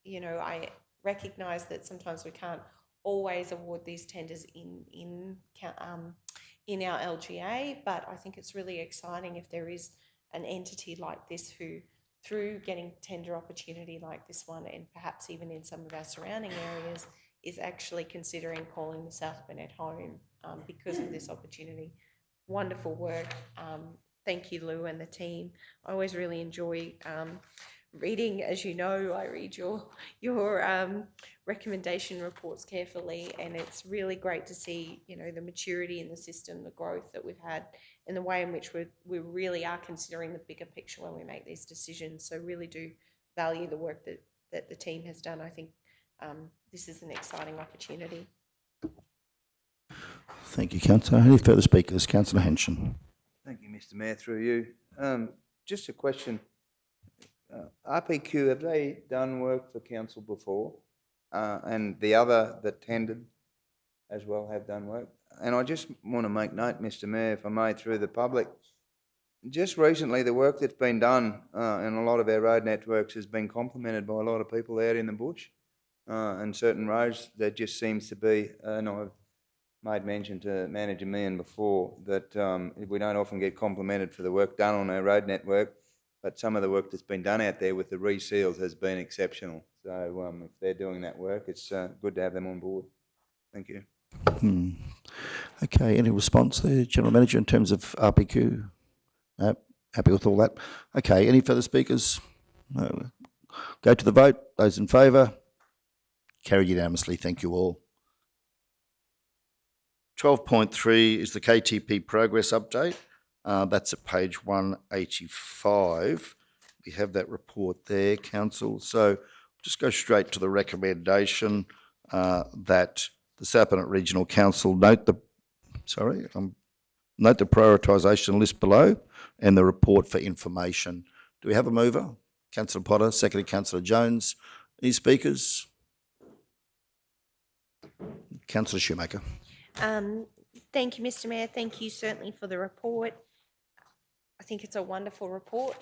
you know, I recognise that sometimes we can't always award these tenders in our LGA, but I think it's really exciting if there is an entity like this who, through getting tender opportunity like this one, and perhaps even in some of our surrounding areas, is actually considering calling the South Burnett home because of this opportunity. wonderful work. Thank you, Lou, and the team. I always really enjoy reading. As you know, I read your recommendation reports carefully, and it's really great to see, you know, the maturity in the system, the growth that we've had, and the way in which we really are considering the bigger picture when we make these decisions. So really do value the work that the team has done. I think this is an exciting opportunity. Thank you, councillor. Any further speakers? Councillor Henson. Thank you, Mr Mayor, through you. Just a question. RPQ, have they done work for council before? And the other that tendered as well have done work? And I just want to make note, Mr Mayor, if I may, through the public, just recently the work that's been done in a lot of our road networks has been complimented by a lot of people out in the bush. And certain roads, there just seems to be, and I've made mention to Manager Meehan before, that we don't often get complimented for the work done on our road network, but some of the work that's been done out there with the reseals has been exceptional. So if they're doing that work, it's good to have them on board. Thank you. Okay, any response there, General Manager, in terms of RPQ? Happy with all that? Okay, any further speakers? No. Go to the vote. Those in favour? Carried unanimously. Thank you all. 12.3 is the KTP progress update. That's at page 185. We have that report there, Council. So just go straight to the recommendation that the Sappanet Regional Council note the prioritisation list below and the report for information. Do we have a mover? Councillor Potter, seconded Councillor Jones. Any speakers? Councillor Shoemaker. Thank you, Mr Mayor. Thank you certainly for the report. I think it's a wonderful report.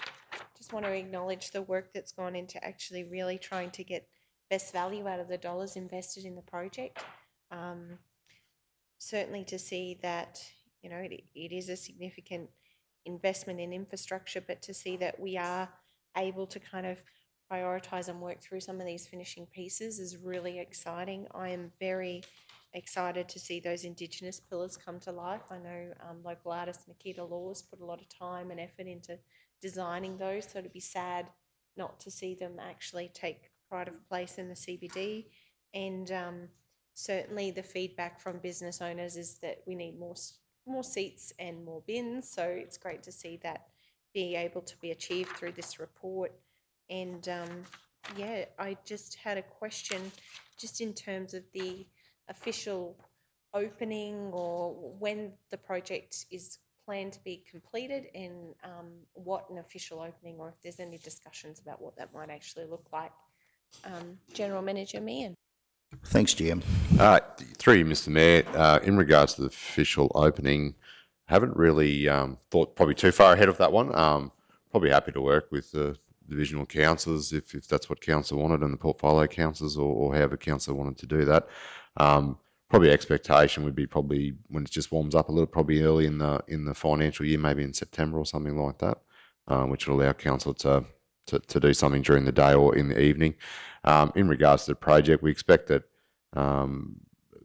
Just want to acknowledge the work that's gone into actually really trying to get best value out of the dollars invested in the project. Certainly to see that, you know, it is a significant investment in infrastructure, but to see that we are able to kind of prioritise and work through some of these finishing pieces is really exciting. I am very excited to see those Indigenous pillars come to life. I know local artist Nikita Laws put a lot of time and effort into designing those, so it'd be sad not to see them actually take pride of place in the CBD. And certainly the feedback from business owners is that we need more seats and more bins, so it's great to see that being able to be achieved through this report. And yeah, I just had a question just in terms of the official opening or when the project is planned to be completed, and what an official opening, or if there's any discussions about what that might actually look like. General Manager Meehan. Thanks, GM. Through you, Mr Mayor, in regards to the official opening, haven't really thought probably too far ahead of that one. Probably happy to work with the divisional councillors if that's what council wanted, and the portfolio councillors, or however council wanted to do that. Probably expectation would be probably when it just warms up a little, probably early in the financial year, maybe in September or something like that, which will allow council to do something during the day or in the evening. In regards to the project, we expect that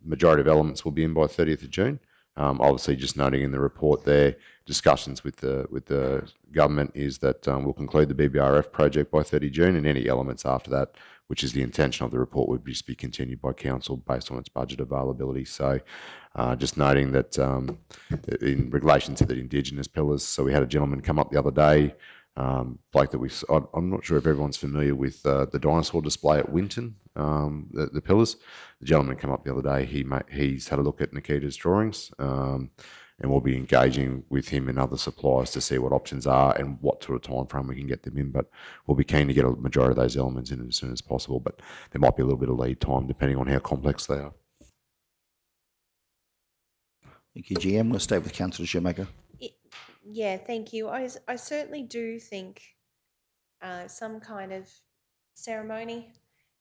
majority of elements will be in by 30th of June. Obviously, just noting in the report there, discussions with the government is that we'll conclude the BBRF project by 30 June, and any elements after that, which is the intention of the report, would just be continued by council based on its budget availability. So just noting that in relation to the Indigenous pillars, so we had a gentleman come up the other day, bloke that I'm not sure if everyone's familiar with the dinosaur display at Winton, the pillars. The gentleman came up the other day, he's had a look at Nikita's drawings, and we'll be engaging with him and other suppliers to see what options are and what sort of time frame we can get them in. But we'll be keen to get a majority of those elements in as soon as possible, but there might be a little bit of lead time depending on how complex they are. Thank you, GM. We'll stay with Councillor Shoemaker. Yeah, thank you. I certainly do think some kind of ceremony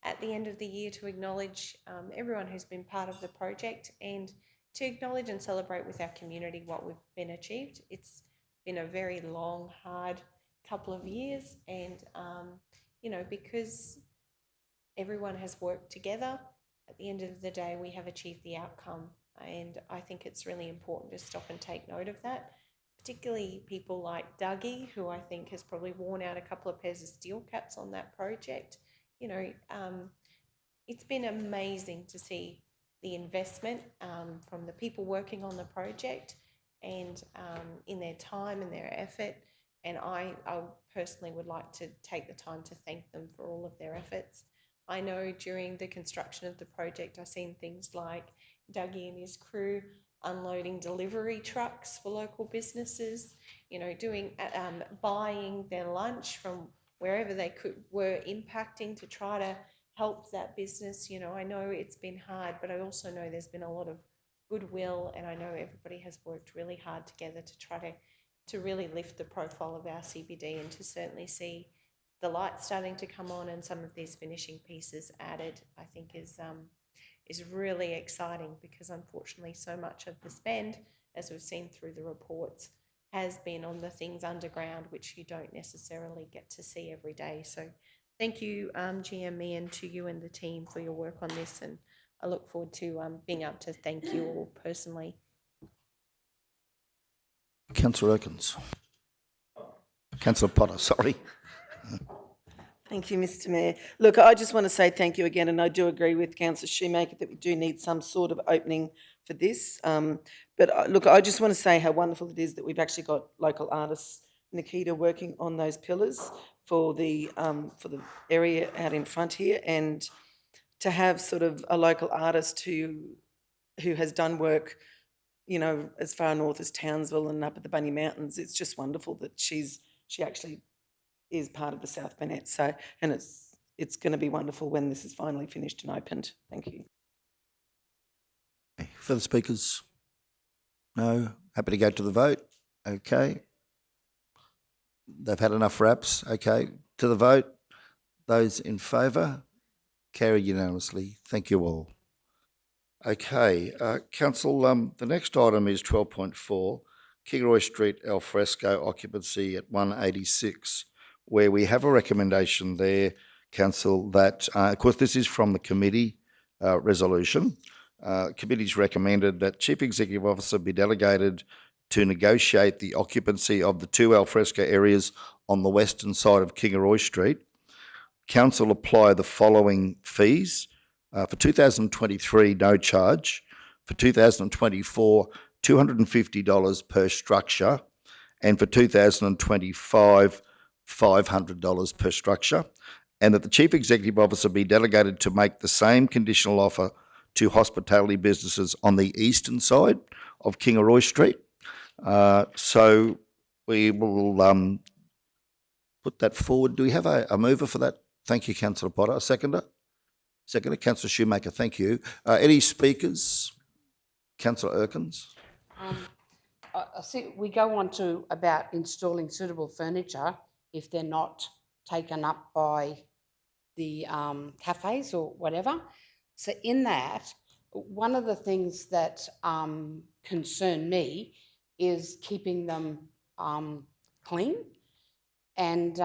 at the end of the year to acknowledge everyone who's been part of the project, and to acknowledge and celebrate with our community what we've been achieved. It's been a very long, hard couple of years, and you know, because everyone has worked together, at the end of the day we have achieved the outcome And I think it's really important to stop and take note of that, particularly people like Dougie, who I think has probably worn out a couple of pairs of steel caps on that project. You know, it's been amazing to see the investment from the people working on the project and in their time and their effort. And I personally would like to take the time to thank them for all of their efforts. I know during the construction of the project, I've seen things like Dougie and his crew unloading delivery trucks for local businesses, you know, doing buying their lunch from wherever they were impacting to try to help that business. You know, I know it's been hard, but I also know there's been a lot of goodwill, and I know everybody has worked really hard together to try to really lift the profile of our CBD, and to certainly see the lights starting to come on and some of these finishing pieces added, I think is really exciting, because unfortunately so much of the spend, as we've seen through the reports, has been on the things underground, which you don't necessarily get to see every day. So thank you, GM Ian, to you and the team for your work on this, and I look forward to being able to thank you all personally. Councillor Erkins. Councillor Potter, sorry. Thank you, Mr Mayor. Look, I just want to say thank you again, and I do agree with Councillor Shoemaker that we do need some sort of opening for this. Look, I just want to say how wonderful it is that we've actually got local artists, Nikita, working on those pillars for the area out in front here, and to have sort of a local artist who has done work, you know, as far north as Townsville and up at the Bunny Mountains. It's just wonderful that she actually is part of the South Burnett. So, and it's going to be wonderful when this is finally finished and opened. Thank you. Further speakers? No? Happy to go to the vote? Okay. They've had enough raps? Okay. To the vote. Those in favour? Carried unanimously. Thank you all. Okay. Council, the next item is 12.4, Kingaroy Street alfresco occupancy at 186, where we have a recommendation there, Council, that, of course, this is from the committee resolution. Committee's recommended that Chief Executive Officer be delegated to negotiate the occupancy of the two alfresco areas on the western side of Kingaroy Street. Council apply the following fees. For 2023, no charge. For 2024, $250 per structure. And for 2025, $500 per structure. And that the Chief Executive Officer be delegated to make the same conditional offer to hospitality businesses on the eastern side of Kingaroy Street. So we will put that forward. Do we have a mover for that? Thank you, Councillor Potter. A seconder? Seconder, Councillor Shoemaker, thank you. Any speakers? Councillor Erkins? I see we go on to about installing suitable furniture if they're not taken up by the cafes or whatever. So in that, one of the things that concern me is keeping them clean. And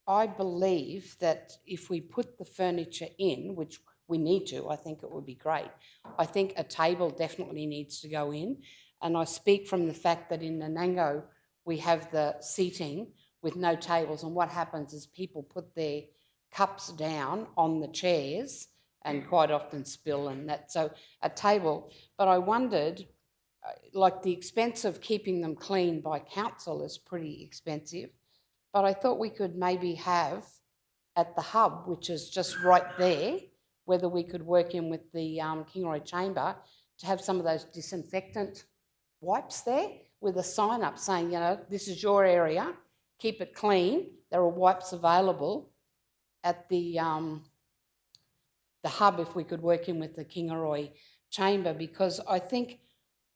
I believe that if we put the furniture in, which we need to, I think it would be great. I think a table definitely needs to go in. And I speak from the fact that in Nanango, we have the seating with no tables. And what happens is people put their cups down on the chairs and quite often spill and that. So a table, but I wondered, like the expense of keeping them clean by council is pretty expensive. But I thought we could maybe have at the hub, which is just right there, whether we could work in with the Kingaroy Chamber to have some of those disinfectant wipes there with a sign up saying, you know, this is your area, keep it clean. There are wipes available at the hub if we could work in with the Kingaroy Chamber, because I think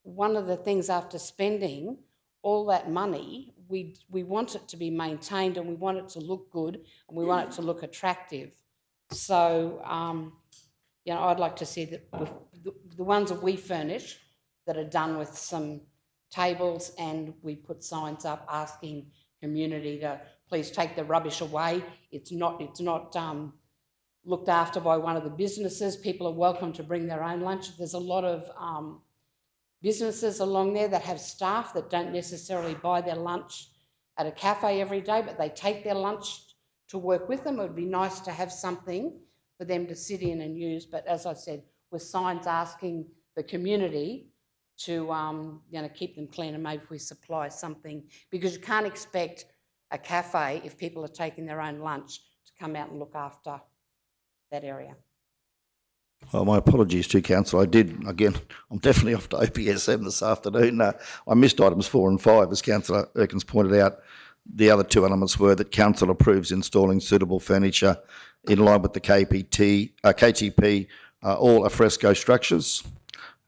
one of the things after spending all that money, we want it to be maintained and we want it to look good and we want it to look attractive. So, you know, I'd like to see that the ones that we furnish that are done with some tables, and we put signs up asking community to please take the rubbish away. It's not looked after by one of the businesses. People are welcome to bring their own lunch. There's a lot of businesses along there that have staff that don't necessarily buy their lunch at a cafe every day, but they take their lunch to work with them. It would be nice to have something for them to sit in and use. But as I said, with signs asking the community to keep them clean, and maybe if we supply something, because you can't expect a cafe, if people are taking their own lunch, to come out and look after that area. Well, my apologies to Council. I'm definitely off to OPSM this afternoon. I missed items 4 and 5, as Councillor Erkins pointed out. The other two elements were that Council approves installing suitable furniture in line with the KTP, all alfresco structures,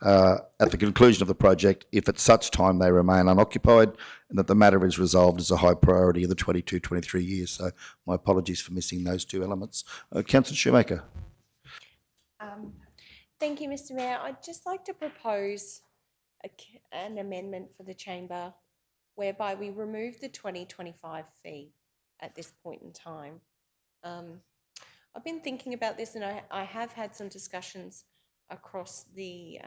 at the conclusion of the project, if at such time they remain unoccupied, and that the matter is resolved as a high priority of the 22-23 years. So my apologies for missing those two elements. Councillor Shoemaker. Thank you, Mr. Mayor. I'd just like to propose an amendment for the chamber whereby we remove the 2025 fee at this point in time. I've been thinking about this, and I have had some discussions across the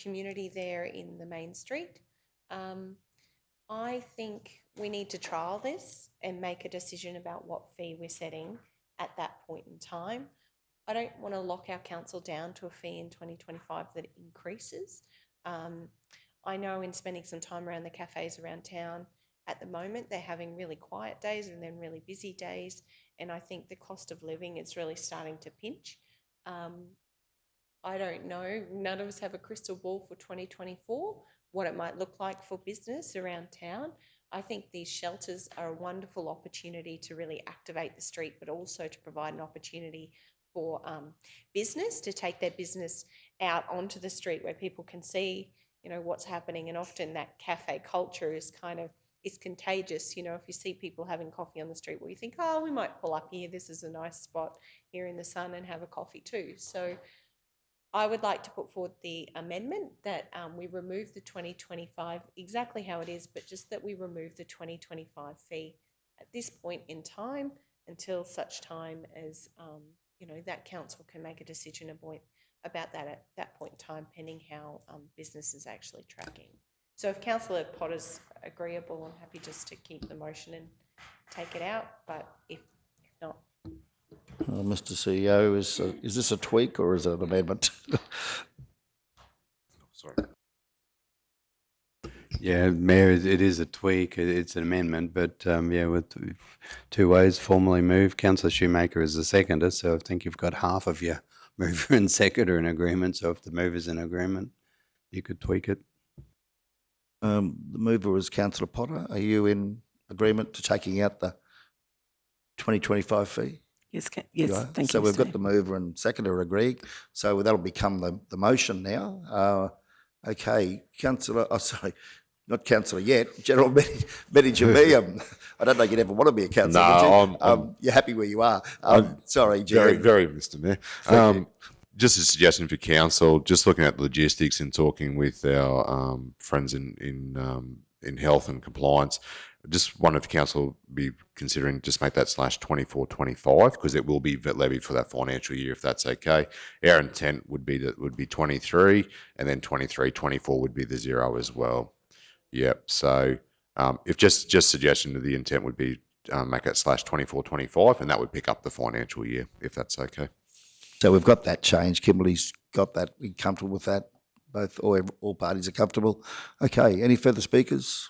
community there in the main street. I think we need to trial this and make a decision about what fee we're setting at that point in time. I don't want to lock our council down to a fee in 2025 that increases. I know in spending some time around the cafes around town at the moment, they're having really quiet days and then really busy days. And I think the cost of living is really starting to pinch. I don't know, none of us have a crystal ball for 2024, what it might look like for business around town. I think these shelters are a wonderful opportunity to really activate the street, but also to provide an opportunity for business to take their business out onto the street where people can see, what's happening. And often that cafe culture is it's contagious. If you see people having coffee on the street, well, you think, oh, we might pull up here. This is a nice spot here in the sun and have a coffee too. So I would like to put forward the amendment that we remove the 2025 exactly how it is, but just that we remove the 2025 fee at this point in time until such time as that council can make a decision about that at that point in time, pending how business is actually tracking. So if Councillor Potter's agreeable, I'm happy just to keep the motion and take it out, but if not. Mr. CEO, is this a tweak or is it an amendment? Sorry. Yeah, Mayor, it is a tweak. It's an amendment, but with 2 ways, formally moved. Councillor Shoemaker is the seconder, so I think you've got half of your mover and seconder in agreement. So if the mover's in agreement, you could tweak it. The mover was Councillor Potter. Are you in agreement to taking out the 2025 fee? Yes, Thank you. So we've got the mover and seconder agreed. So that'll become the motion now. Okay, Councillor, not councillor yet, General Manager me. I don't know you'd ever want to be a councillor. No, you're happy where you are. Sorry, very, GM. very, Mr. Mayor. Just a suggestion for council. Just looking at logistics and talking with our friends in health and compliance. Just wonder if council be considering just make that /24/25 because it will be levied for that financial year if that's okay. Our intent would be 23, and then 23/24 would be the 0 as well. Yep. So if just suggestion of the intent would be make it /24/25, and that would pick up the financial year if that's okay. So we've got that change. Kimberly's got that. We're comfortable with that. All parties are comfortable. Okay. Any further speakers?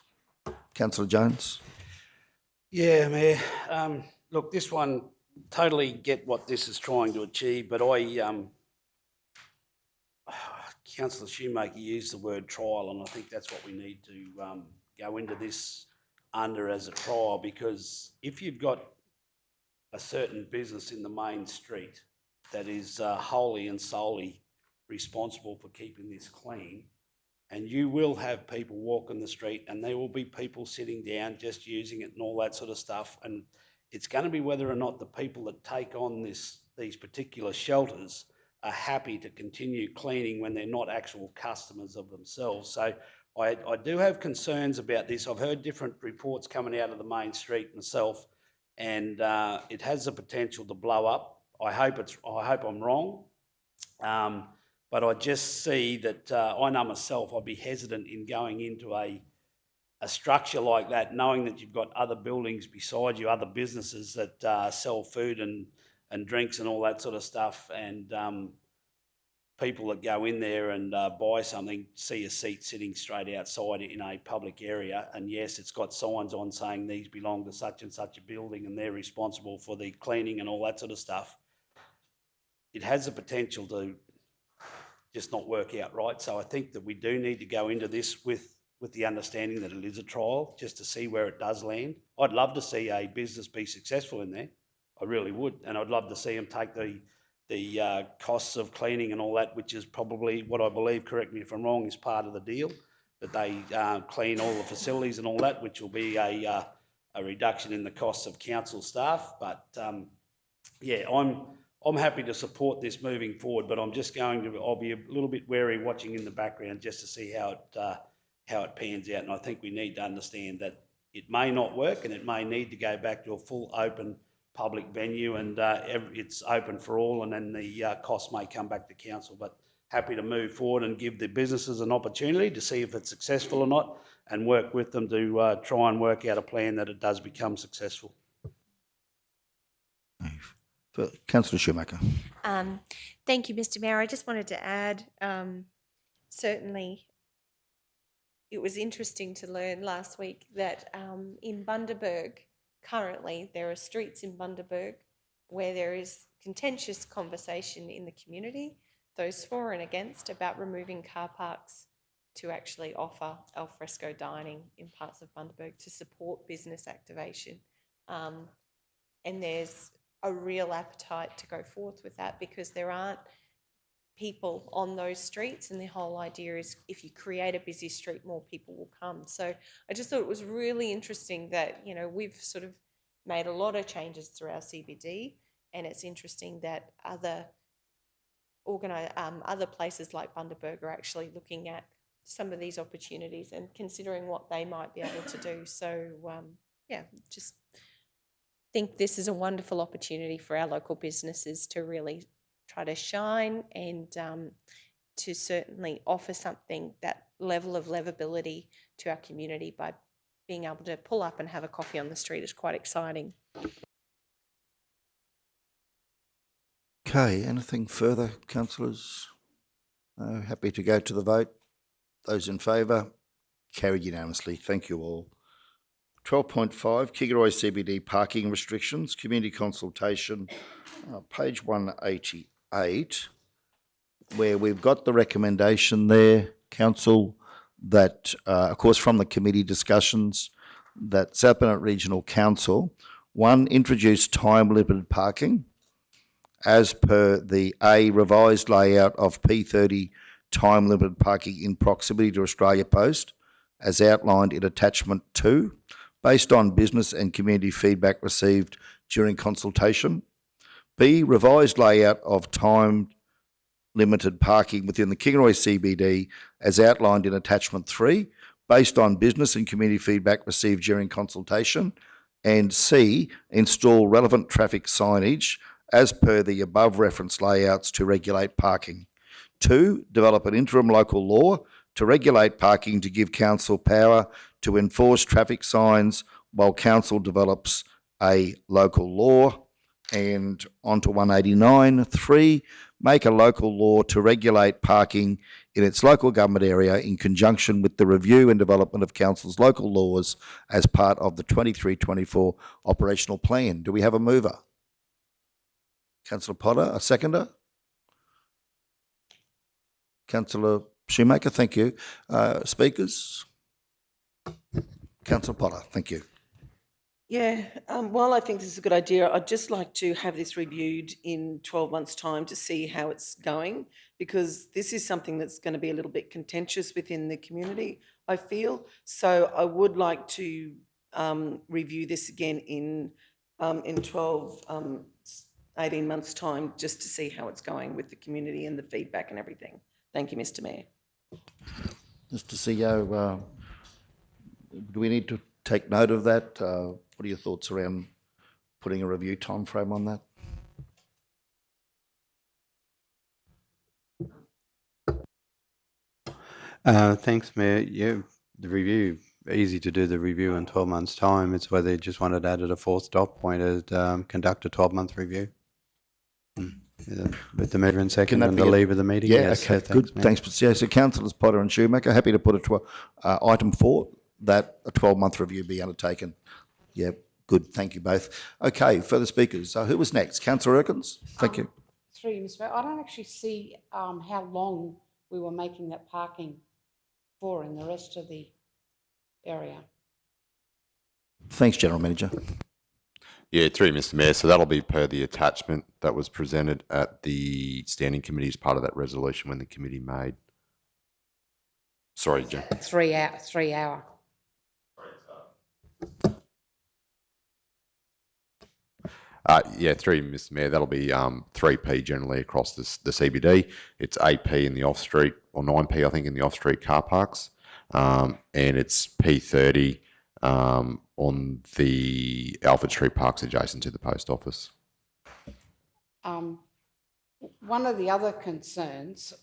Councillor Jones. Yeah, Mayor. Look, this one, totally get what this is trying to achieve, but Councillor Shoemaker used the word trial, and I think that's what we need to go into this under as a trial, because if you've got a certain business in the main street that is wholly and solely responsible for keeping this clean, and you will have people walking the street and there will be people sitting down just using it and all that sort of stuff. And it's going to be whether or not the people that take on these particular shelters are happy to continue cleaning when they're not actual customers of themselves. So I do have concerns about this. I've heard different reports coming out of the main street myself, and it has the potential to blow up. I hope I'm wrong. But I just see that, I know myself, I'd be hesitant in going into a structure like that, knowing that you've got other buildings beside you, other businesses that sell food and drinks and all that sort of stuff, and people that go in there and buy something see a seat sitting straight outside in a public area, and yes, it's got signs on saying these belong to such and such a building and they're responsible for the cleaning and all that sort of stuff. It has the potential to just not work out right. So I think that we do need to go into this with the understanding that it is a trial, just to see where it does land. I'd love to see a business be successful in there. I really would. And I'd love to see them take the costs of cleaning and all that, which is probably what I believe, correct me if I'm wrong, is part of the deal, that they clean all the facilities and all that, which will be a reduction in the costs of council staff. But yeah, I'm happy to support this moving forward, but I'll be a little bit wary watching in the background just to see how it pans out. And I think we need to understand that it may not work and it may need to go back to a full open public venue, and it's open for all, and then the costs may come back to council. But happy to move forward and give the businesses an opportunity to see if it's successful or not, and work with them to try and work out a plan that it does become successful. Councillor Schumacher. Thank you, Mr. Mayor. I just wanted to add, certainly it was interesting to learn last week that in Bundaberg, currently there are streets in Bundaberg where there is contentious conversation in the community, those for and against, about removing car parks to actually offer alfresco dining in parts of Bundaberg to support business activation. And there's a real appetite to go forth with that because there aren't people on those streets, and the whole idea is if you create a busy street, more people will come. So I just thought it was really interesting that, you know, we've sort of made a lot of changes through our CBD, and it's interesting that other places like Bundaberg are actually looking at some of these opportunities and considering what they might be able to do. So yeah, just think this is a wonderful opportunity for our local businesses to really try to shine and to certainly offer something, that level of livability to our community by being able to pull up and have a coffee on the street is quite exciting. Okay, anything further, councillors? Happy to go to the vote. Those in favour? Carried unanimously. Thank you all. 12.5, Kingaroy CBD parking restrictions, community consultation, page 188, where we've got the recommendation there, council, that, of course, from the committee discussions, that South Burnett Regional Council, one, introduce time-limited parking as per the revised layout of P30 time-limited parking in proximity to Australia Post, as outlined in attachment 2, based on business and community feedback received during consultation. B, revised layout of time-limited parking within the Kingaroy CBD as outlined in attachment 3, based on business and community feedback received during consultation. And C, install relevant traffic signage as per the above referenced layouts to regulate parking. 2, develop an interim local law to regulate parking to give council power to enforce traffic signs while council develops a local law. And on to 189. 3, make a local law to regulate parking in its local government area in conjunction with the review and development of council's local laws as part of the 23-24 operational plan. Do we have a mover? Councillor Potter, a seconder? Councillor Shoemaker, thank you. Speakers? Councillor Potter, thank you. Yeah, while I think this is a good idea, I'd just like to have this reviewed in 12 months' time to see how it's going, because this is something that's going to be a little bit contentious within the community, I feel. So I would like to review this again in 18 months' time, just to see how it's going with the community and the feedback and everything. Thank you, Mr. Mayor. Mr. CEO, do we need to take note of that? What are your thoughts around putting a review time frame on that? Thanks, Mayor. Yeah, the review, easy to do the review in 12 months' time. It's whether you just wanted added a fourth stop point and conduct a 12-month review. With the mover and second that and be the a- leave of the meeting. Yeah, Yes, okay, thanks, good. Mayor. Thanks, yeah, so councillors Potter and Schumacher, happy to put it to item 4, that a 12-month review be undertaken. Yeah, good, thank you both. Okay, further speakers. Who was next? Councillor Erkins? Thank you. Through you, Mr. Mayor, I don't actually see how long we were making that parking for in the rest of the area. Thanks, General Manager. Yeah, through you, Mr. Mayor. So that'll be per the attachment that was presented at the standing committee as part of that resolution when the committee made. Sorry, Jim. 3 hour. 3 hour. Yeah, through you, Mr. Mayor. That'll be 3p generally across the CBD. It's 8p in the off-street, or 9p I think in the off-street car parks, and it's P30 on the Alfred Street parks adjacent to the post office. One of the other concerns,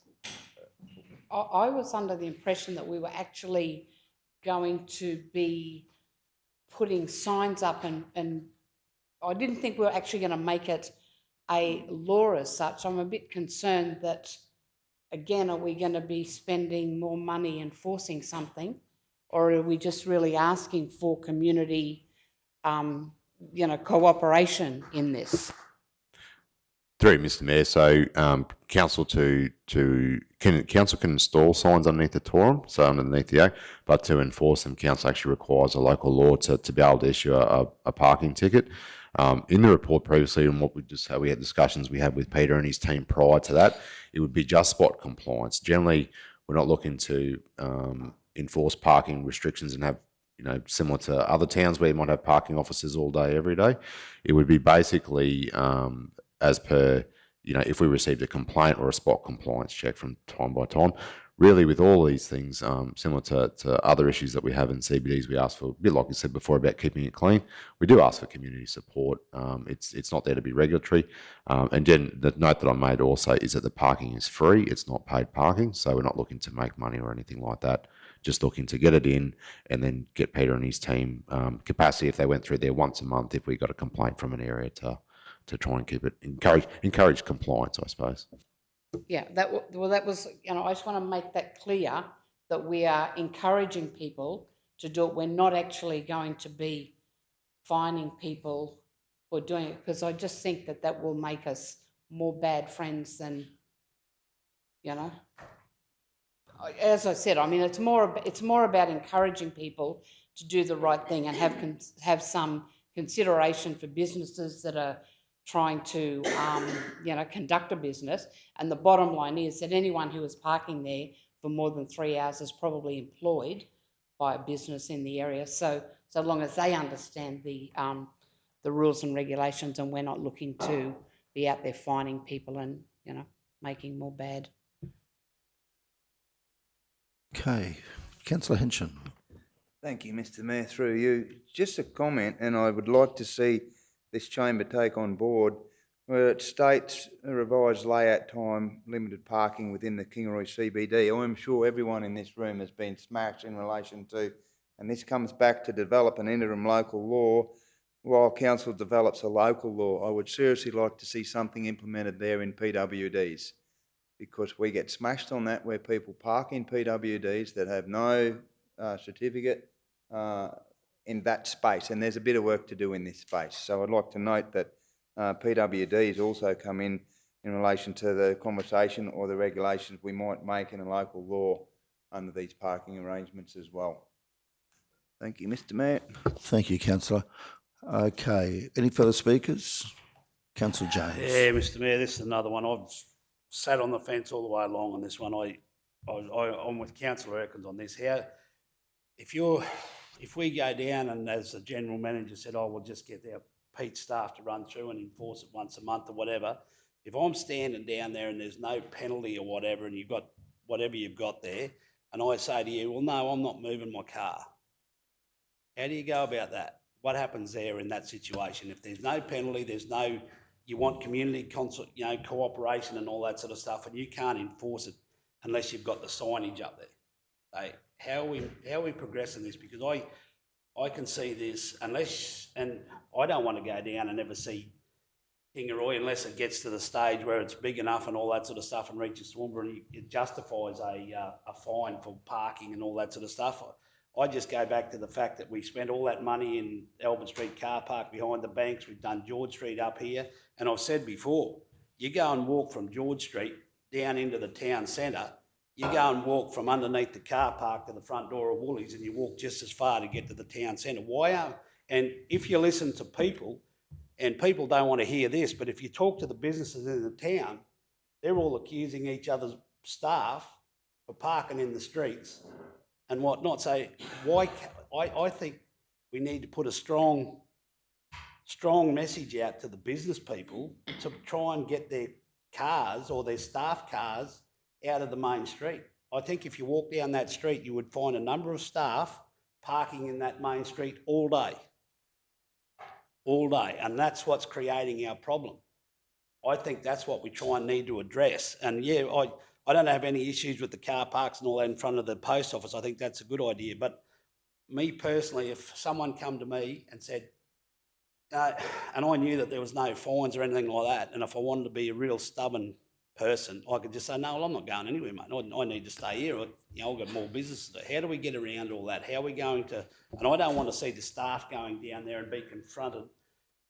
I was under the impression that we were actually going to be putting signs up and I didn't think we were actually going to make it a law as such. I'm a bit concerned that, again, are we going to be spending more money enforcing something, or are we just really asking for community, cooperation in this? Through you, Mr. Mayor. So council can install signs underneath the Torum, so underneath the A, but to enforce them, council actually requires a local law to be able to issue a parking ticket. In the report previously, and what we had discussions we had with Peter and his team prior to that, it would be just spot compliance. Generally, we're not looking to enforce parking restrictions and have, similar to other towns where you might have parking officers all day, every day. It would be basically as per, if we received a complaint or a spot compliance check from time by time. Really, with all these things, similar to other issues that we have in CBDs, we ask for, a bit like you said before about keeping it clean, we do ask for community support. It's not there to be regulatory. And then the note that I made also is that the parking is free. It's not paid parking. So we're not looking to make money or anything like that. Just looking to get it in and then get Peter and his team capacity if they went through there once a month if we got a complaint from an area to try and keep it, encourage compliance, I suppose. Yeah, that was, I just want to make that clear that we are encouraging people to do it. We're not actually going to be fining people for doing it, because I just think that will make us more bad friends than, As I said, it's more about encouraging people to do the right thing and have some consideration for businesses that are trying to, conduct a business. And the bottom line is that anyone who is parking there for more than 3 hours is probably employed by a business in the area. So long as they understand the rules and regulations, and we're not looking to be out there fining people and, making more bad. Okay, Councillor Hinchin. Thank you, Mr. Mayor, through you. Just a comment, and I would like to see this chamber take on board, where it states a revised layout time, limited parking within the Kingaroy CBD. I'm sure everyone in this room has been smashed in relation to, and this comes back to develop an interim local law while council develops a local law. I would seriously like to see something implemented there in PWDs, because we get smashed on that, where people park in PWDs that have no certificate in that space, and there's a bit of work to do in this space. So I'd like to note that PWDs also come in relation to the conversation or the regulations we might make in a local law under these parking arrangements as well. Thank you, Mr. Mayor. Thank you, Councillor. Okay, any further speakers? Councillor James. Yeah, Mr. Mayor, this is another one. I've sat on the fence all the way along on this one. I'm with Councillor Erkins on this. If we go down and, as the General Manager said, we'll just get our Pete staff to run through and enforce it once a month or whatever, if I'm standing down there and there's no penalty or whatever, and you've got whatever you've got there, and I say to you, well, no, I'm not moving my car, how do you go about that? What happens there in that situation? If there's no penalty, you want community cooperation and all that sort of stuff, and you can't enforce it unless you've got the signage up there. How are we progressing this? Because I can see this unless, and I don't want to go down and ever see Kingaroy unless it gets to the stage where it's big enough and all that sort of stuff and reaches Toowoomba and it justifies a fine for parking and all that sort of stuff. I just go back to the fact that we spent all that money in Albert Street car park behind the banks. We've done George Street up here. And I've said before, you go and walk from George Street down into the town centre, you go and walk from underneath the car park to the front door of Woolies and you walk just as far to get to the town centre. And if you listen to people, and people don't want to hear this, but if you talk to the businesses in the town, they're all accusing each other's staff for parking in the streets and whatnot. So I think we need to put a strong message out to the business people to try and get their cars or their staff cars out of the main street. I think if you walk down that street, you would find a number of staff parking in that main street all day, and that's what's creating our problem. I think that's what we try and need to address. And yeah, I don't have any issues with the car parks and all that in front of the post office. I think that's a good idea. But me personally, if someone come to me and said, and I knew that there was no fines or anything like that, and if I wanted to be a real stubborn person, I could just say, no, well, I'm not going anywhere, mate. I need to stay here. I've got more business to do. How do we get around all that? How are we going to... And I don't want to see the staff going down there and be confronted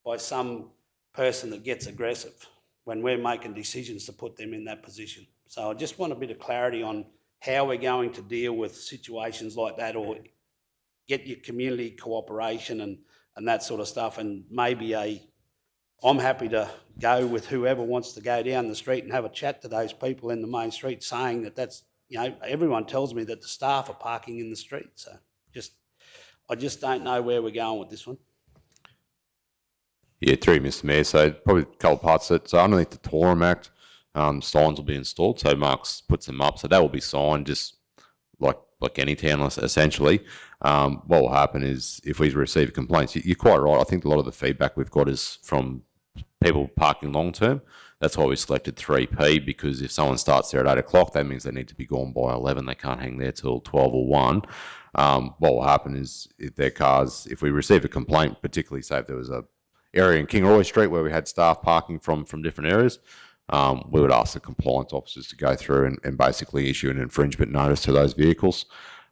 by some person that gets aggressive when we're making decisions to put them in that position. So I just want a bit of clarity on how we're going to deal with situations like that, or get your community cooperation and that sort of stuff, and maybe I'm happy to go with whoever wants to go down the street and have a chat to those people in the main street saying that's, everyone tells me that the staff are parking in the street. So I just don't know where we're going with this one. Yeah, through Mr. Mayor. So probably a couple of parts of it. So underneath the Torum Act, signs will be installed. So Mark's puts them up. So that will be signed just like any town, essentially. What will happen is if we receive complaints, you're quite right. I think a lot of the feedback we've got is from people parking long term. That's why we selected 3P, because if someone starts there at 8 o'clock, that means they need to be gone by 11. They can't hang there till 12 or 1. What will happen is if their cars, if we receive a complaint, particularly say if there was a area in Kingaroy Street where we had staff parking from different areas, we would ask the compliance officers to go through and basically issue an infringement notice to those vehicles.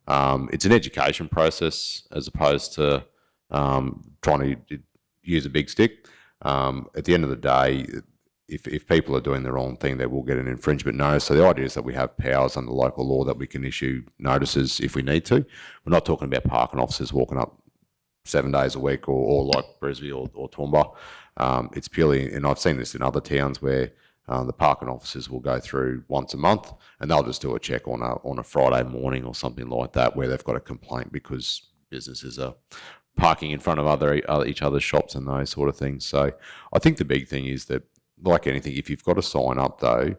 It's an education process as opposed to trying to use a big stick. At the end of the day, if people are doing the wrong thing, they will get an infringement notice. So the idea is that we have powers under local law that we can issue notices if we need to. We're not talking about parking officers walking up 7 days a week or like Brisbane or Toowoomba. It's purely, and I've seen this in other towns where the parking officers will go through once a month and they'll just do a check on a Friday morning or something like that where they've got a complaint because businesses are parking in front of each other's shops and those sort of things. So I think the big thing is that, like anything, if you've got a sign up though,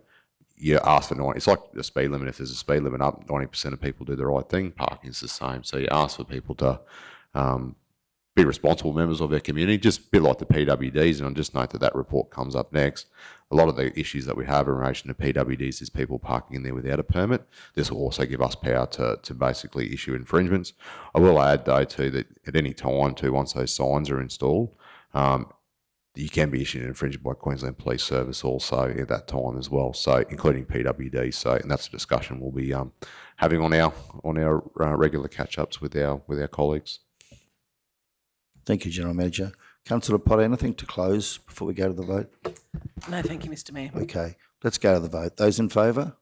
you ask for 90. It's like a speed limit. If there's a speed limit up, 90% of people do the right thing. Parking is the same. So you ask for people to be responsible members of their community, just a bit like the PWDs. And I'll just note that report comes up next. A lot of the issues that we have in relation to PWDs is people parking in there without a permit. This will also give us power to basically issue infringements. I will add though too that at any time too, once those signs are installed, you can be issued an infringement by Queensland Police Service also at that time as well. So including PWD. So, and that's a discussion we'll be having on our regular catch-ups with our colleagues. Thank you, General Manager. Councillor Potter, anything to close before we go to the vote? No, thank you, Mr. Mayor. Okay, let's go to the vote. Those in favour?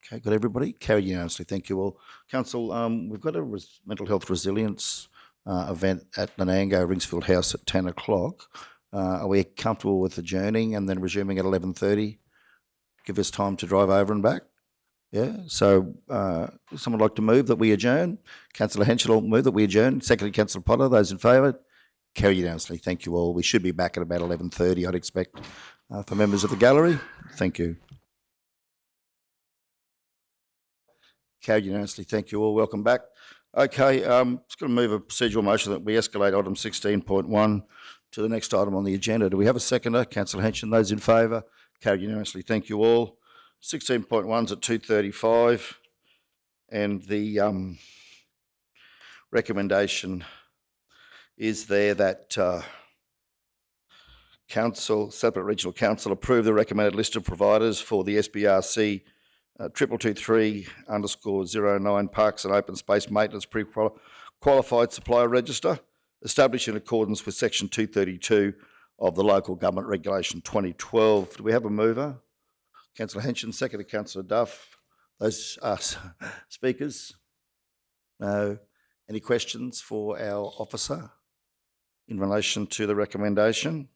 Okay, got everybody? Carried unanimously. Thank you all. Council, we've got a mental health resilience event at Nanango, Ringsfield House at 10 o'clock. Are we comfortable with adjourning and then resuming at 11:30? Give us time to drive over and back? Yeah, so someone like to move that we adjourn? Councillor Henschel will move that we adjourn. Secondly, Councillor Potter. Those in favour? Carry unanimously. Thank you all. We should be back at about 11:30, I'd expect, for members of the gallery. Thank you. Carried unanimously. Thank you all. Welcome back. Okay, just going to move a procedural motion that we escalate item 16.1 to the next item on the agenda. Do we have a seconder? Councillor Henschel. Those in favour? Carried unanimously. Thank you all. 16.1's at 2:35, And the recommendation is there that Separate Regional Council approve the recommended list of providers for the SBRC 2223_09 Parks and Open Space Maintenance Pre-Qualified Supplier Register, established in accordance with Section 232 of the Local Government Regulation 2012. Do we have a mover? Councillor Henson, seconded Councillor Duff. Those speakers? No. Any questions for our officer in relation to the recommendation?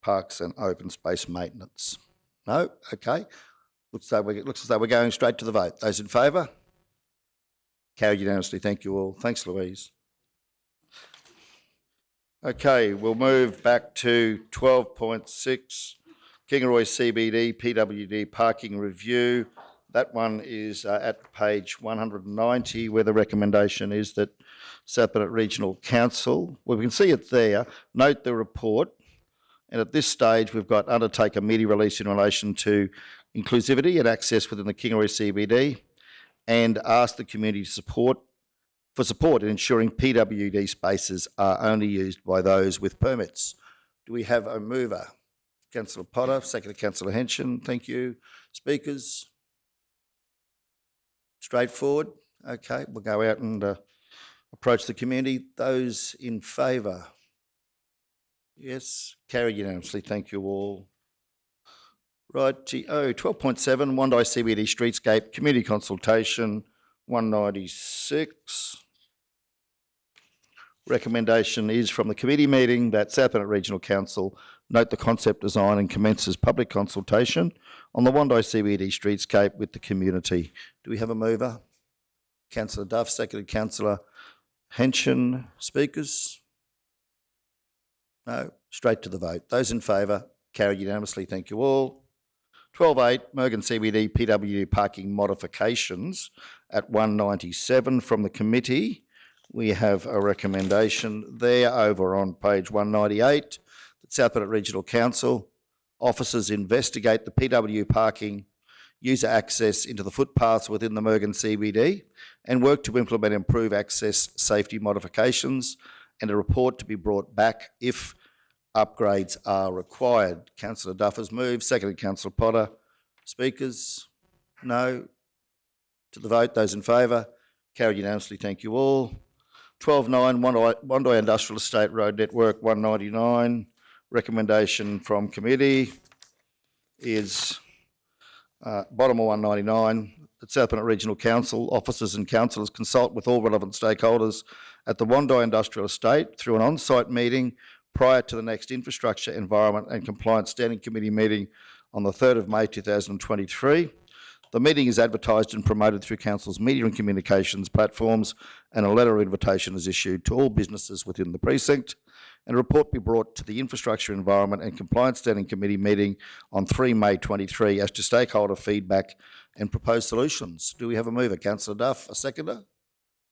Parks and open space maintenance. No? Okay. Looks as though we're going straight to the vote. Those in favour? Carried unanimously. Thank you all. Thanks, Louise. Okay, we'll move back to 12.6, Kingaroy CBD PWD parking review. That one is at page 190, where the recommendation is that South Bennett Regional Council, well, we can see it there, note the report, and at this stage we've got undertake a media release in relation to inclusivity and access within the Kingaroy CBD, and ask the community for support in ensuring PWD spaces are only used by those with permits. Do we have a mover? Councillor Potter, seconded Councillor Henson. Thank you. Speakers? Straightforward. Okay, we'll go out and approach the community. Those in favour? Yes, carried unanimously. Thank you all. Righty, 12.7, Wondai CBD Streetscape Community Consultation, 196. Recommendation is from the committee meeting that South Bennett Regional Council note the concept design and commences public consultation on the Wondai CBD Streetscape with the community. Do we have a mover? Councillor Duff, seconded Councillor Henson. Speakers? No. Straight to the vote. Those in favour? Carried unanimously. Thank you all. 12.8, Mergen CBD PWD parking modifications at 197 from the committee. We have a recommendation there over on page 198 that South Bennett Regional Council officers investigate the PW parking user access into the footpaths within the Mergen CBD and work to implement improved access safety modifications, and a report to be brought back if upgrades are required. Councillor Duff has moved, seconded Councillor Potter. Speakers? No. To the vote, those in favour? Carried unanimously, thank you all. 12.9, Wondai Industrial Estate Road Network 199. Recommendation from committee is bottom of 199, that South Bennett Regional Council officers and councillors consult with all relevant stakeholders at the Wondai Industrial Estate through an on-site meeting prior to the next Infrastructure, Environment and Compliance Standing Committee meeting on the 3rd of May 2023. The meeting is advertised and promoted through Council's media and communications platforms, and a letter of invitation is issued to all businesses within the precinct, and a report be brought to the Infrastructure, Environment and Compliance Standing Committee meeting on 3 May 23 as to stakeholder feedback and proposed solutions. Do we have a mover? Councillor Duff, a seconder?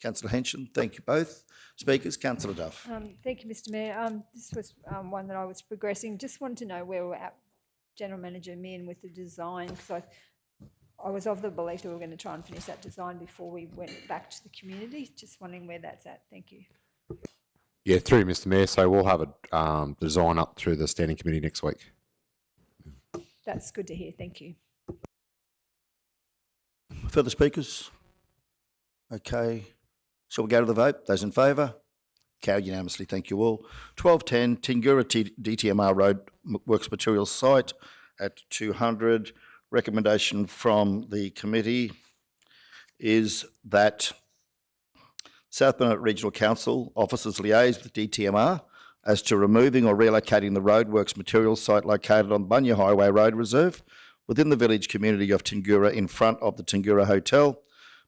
Councillor Henson, thank you both. Speakers, Councillor Duff. Thank you, Mr Mayor. This was one that I was progressing. Just wanted to know where we're at, General Manager Meehan, with the design, because I was of the belief that we were going to try and finish that design before we went back to the community. Just wondering where that's at. Thank you. Yeah, through Mr Mayor, so we'll have a design up through the Standing Committee next week. That's good to hear. Thank you. Further speakers? Okay. Shall we go to the vote? Those in favour? Carried unanimously. Thank you all. 12.10, Tingura DTMR Road Works Materials Site at 200. Recommendation from the committee is that South Bennett Regional Council officers liaise with DTMR as to removing or relocating the roadworks materials site located on Bunya Highway Road Reserve within the village community of Tingura in front of the Tingura Hotel.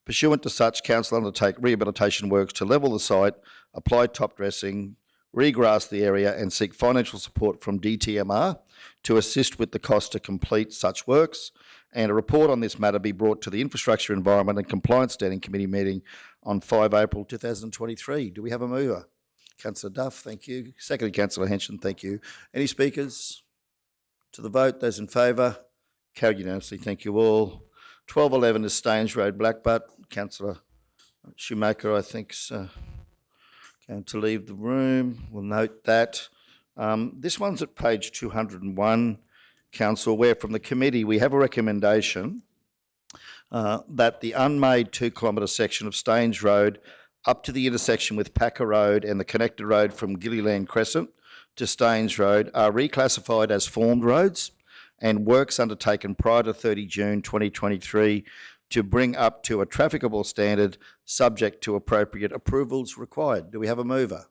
Pursuant to such, council undertake rehabilitation works to level the site, apply top dressing, regrass the area and seek financial support from DTMR to assist with the cost to complete such works, and a report on this matter be brought to the Infrastructure, Environment and Compliance Standing Committee meeting on 5 April 2023. Do we have a mover? Councillor Duff, thank you. Seconded Councillor Henson, thank you. Any speakers? To the vote, those in favour? Carried unanimously, thank you all. 1211 is Staines Road, Blackbutt. Councillor Shoemaker, I think, is going to leave the room. We'll note that. This one's at page 201, Council, where from the committee we have a recommendation that the unmade 2 kilometre section of Staines Road up to the intersection with Packer Road and the connector road from Gilliland Crescent to Staines Road are reclassified as formed roads, and works undertaken prior to 30 June 2023 to bring up to a trafficable standard subject to appropriate approvals required. Do we have a mover?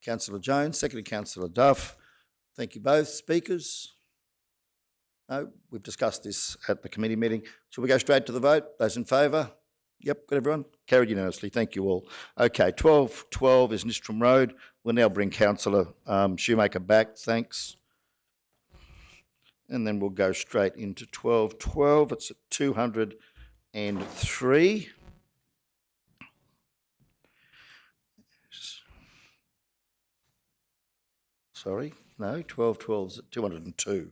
Councillor Jones, seconded Councillor Duff. Thank you both. Speakers? No, we've discussed this at the committee meeting. Shall we go straight to the vote? Those in favour? Yep, got everyone? Carried unanimously. Thank you all. Okay, 1212 is Nistram Road. We'll now bring Councillor Shoemaker back. Thanks. And then we'll go straight into 1212. It's at 203. Sorry, no, 1212 is at 202.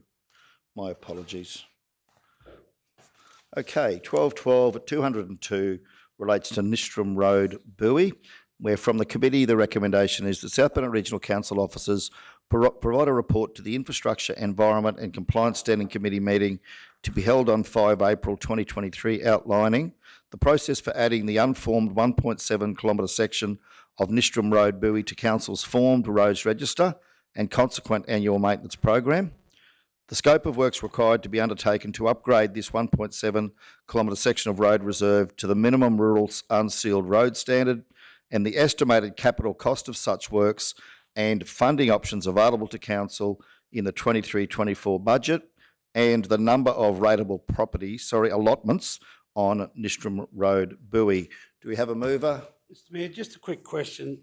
My apologies. Okay, 1212 at 202 relates to Nistram Road, Buoy, where from the committee the recommendation is that South Bennett Regional Council officers provide a report to the Infrastructure, Environment and Compliance Standing Committee meeting to be held on 5 April 2023, outlining the process for adding the unformed 1.7 kilometre section of Nistram Road, Buoy to Council's formed roads register and consequent annual maintenance program. The scope of works required to be undertaken to upgrade this 1.7 kilometre section of road reserve to the minimum rural unsealed road standard, and the estimated capital cost of such works and funding options available to Council in the 23-24 budget, and the number of rateable allotments on Nistram Road, Buoy. Do we have a mover? Mr Mayor, just a quick question.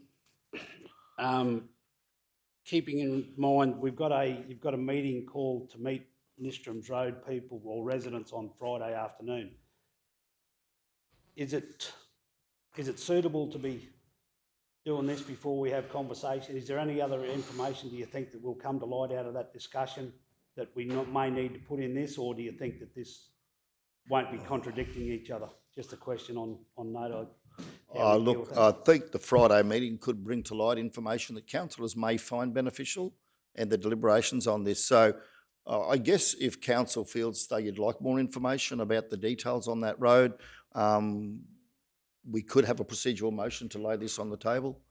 Keeping in mind, you've got a meeting called to meet Nistram's Road people or residents on Friday afternoon. Is it suitable to be doing this before we have conversation? Is there any other information, do you think, that will come to light out of that discussion that we may need to put in this, or do you think that this won't be contradicting each other? Just a question on note. Look, I think the Friday meeting could bring to light information that councillors may find beneficial and the deliberations on this. So I guess if council feels they'd like more information about the details on that road, we could have a procedural motion to lay this on the table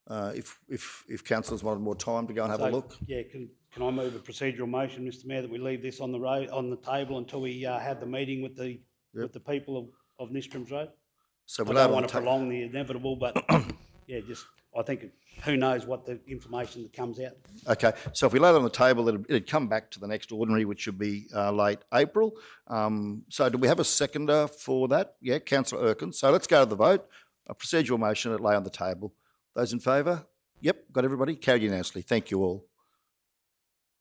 if councillors wanted more time to go and have a look. Yeah, can I move a procedural motion, Mr Mayor, that we leave this on the table until we have the meeting with the people of Nistram's Road? So I don't want to prolong the inevitable, but yeah, I think who knows what the information that comes out. Okay, so if we lay it on the table, it'd come back to the next ordinary, which should be late April. So do we have a seconder for that? Yeah, Councillor Erkin. So let's go to the vote. A procedural motion that lay on the table. Those in favour? Yep, got everybody? Carried unanimously. Thank you all.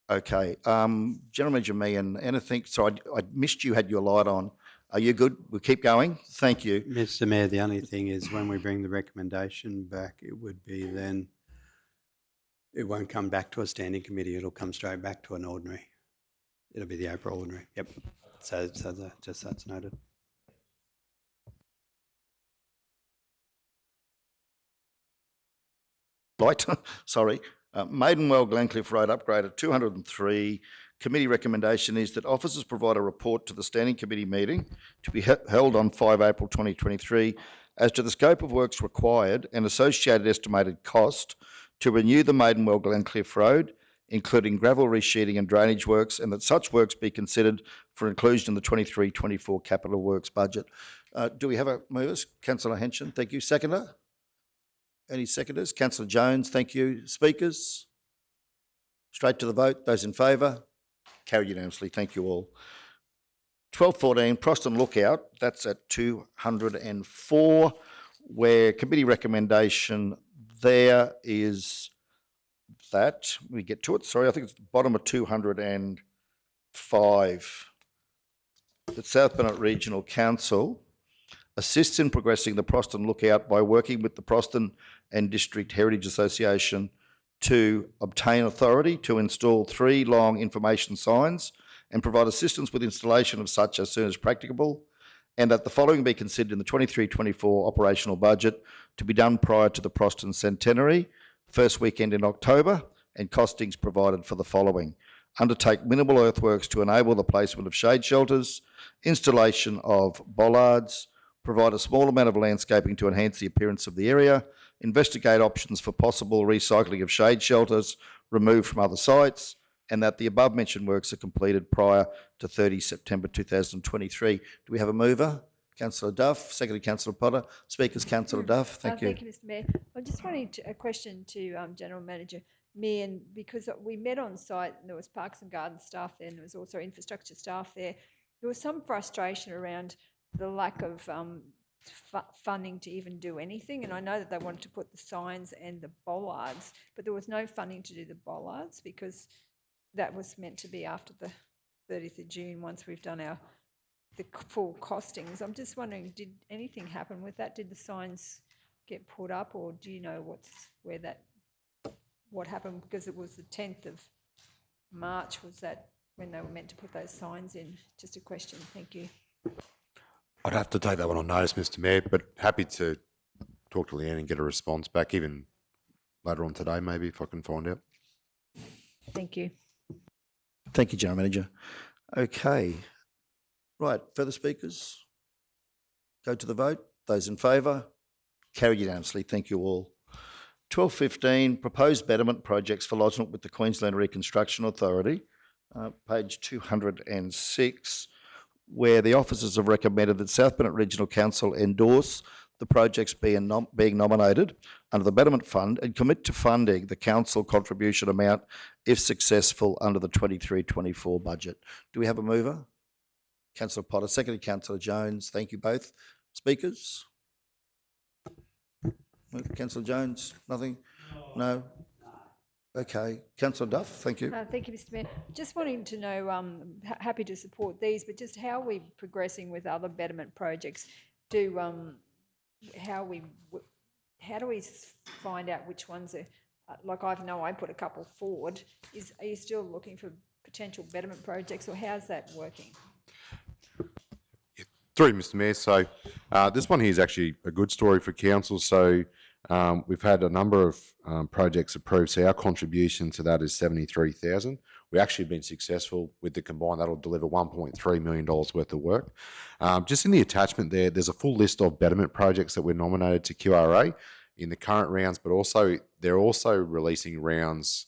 Okay, General Manager Meehan, anything? So I missed you had your light on. Are you good? We'll keep going. Thank you. Mr Mayor, the only thing is when we bring the recommendation back, it would be then, it won't come back to a standing committee, it'll come straight back to an ordinary. It'll be the April ordinary, yep. So just that's noted. Light, sorry. Maidenwell Glencliff Road upgrade at 203. Committee recommendation is that officers provide a report to the Standing Committee meeting to be held on 5 April 2023 as to the scope of works required and associated estimated cost to renew the Maidenwell Glencliff Road, including gravel resheeting and drainage works, and that such works be considered for inclusion in the 23-24 capital works budget. Do we have a movers? Councillor Henson, thank you. Seconder? Any seconders? Councillor Jones, thank you. Speakers? Straight to the vote. Those in favour? Carried unanimously. Thank you all. 1214, Proston Lookout. That's at 204, where committee recommendation there is that. We get to it. Sorry, I think it's the bottom of 205. The South Bennett Regional Council assists in progressing the Proston Lookout by working with the Proston and District Heritage Association to obtain authority to install 3 long information signs and provide assistance with installation of such as soon as practicable, and that the following be considered in the 23-24 operational budget to be done prior to the Proston Centenary, first weekend in October, and costings provided for the following. Undertake minimal earthworks to enable the placement of shade shelters, installation of bollards, provide a small amount of landscaping to enhance the appearance of the area, investigate options for possible recycling of shade shelters removed from other sites, and that the above-mentioned works are completed prior to 30 September 2023. Do we have a mover? Councillor Duff, seconded Councillor Potter. Speakers, Councillor Duff. Thank you. Thank you, Mr Mayor. I just wanted a question to General Manager Meehan, because we met on site and there was Parks and Gardens staff there and there was also infrastructure staff there. There was some frustration around the lack of funding to even do anything, and I know that they wanted to put the signs and the bollards, but there was no funding to do the bollards because that was meant to be after the 30th of June once we've done the full costings. I'm just wondering, did anything happen with that? Did the signs get put up, or do you know what happened? Because it was the 10th of March, was that when they were meant to put those signs in? Just a question. Thank you. I'd have to take that one on notice, Mr Mayor, but happy to talk to Leanne and get a response back, even later on today, maybe, if I can find out. Thank you. Thank you, General Manager. Okay. Right, further speakers? Go to the vote. Those in favour? Carried unanimously. Thank you all. 12.15, proposed betterment projects for lodgement with the Queensland Reconstruction Authority, page 206, where the officers have recommended that South Bennett Regional Council endorse the projects being nominated under the Betterment Fund and commit to funding the council contribution amount if successful under the 23-24 budget. Do we have a mover? Councillor Potter, seconded Councillor Jones. Thank you both. Speakers? Councillor Jones, nothing? No? Okay. Councillor Duff, thank you. Thank you, Mr Mayor. Just wanting to know, happy to support these, but just how are we progressing with other betterment projects? How do we find out which ones are, like I know I put a couple forward. Are you still looking for potential betterment projects, or how's that working? Through Mr Mayor, so this one here is actually a good story for council. So we've had a number of projects approved, so our contribution to that is $73,000. We've actually been successful with the combined. That'll deliver $1.3 million worth of work. Just in the attachment there's a full list of betterment projects that we're nominated to QRA in the current rounds, but also they're also releasing rounds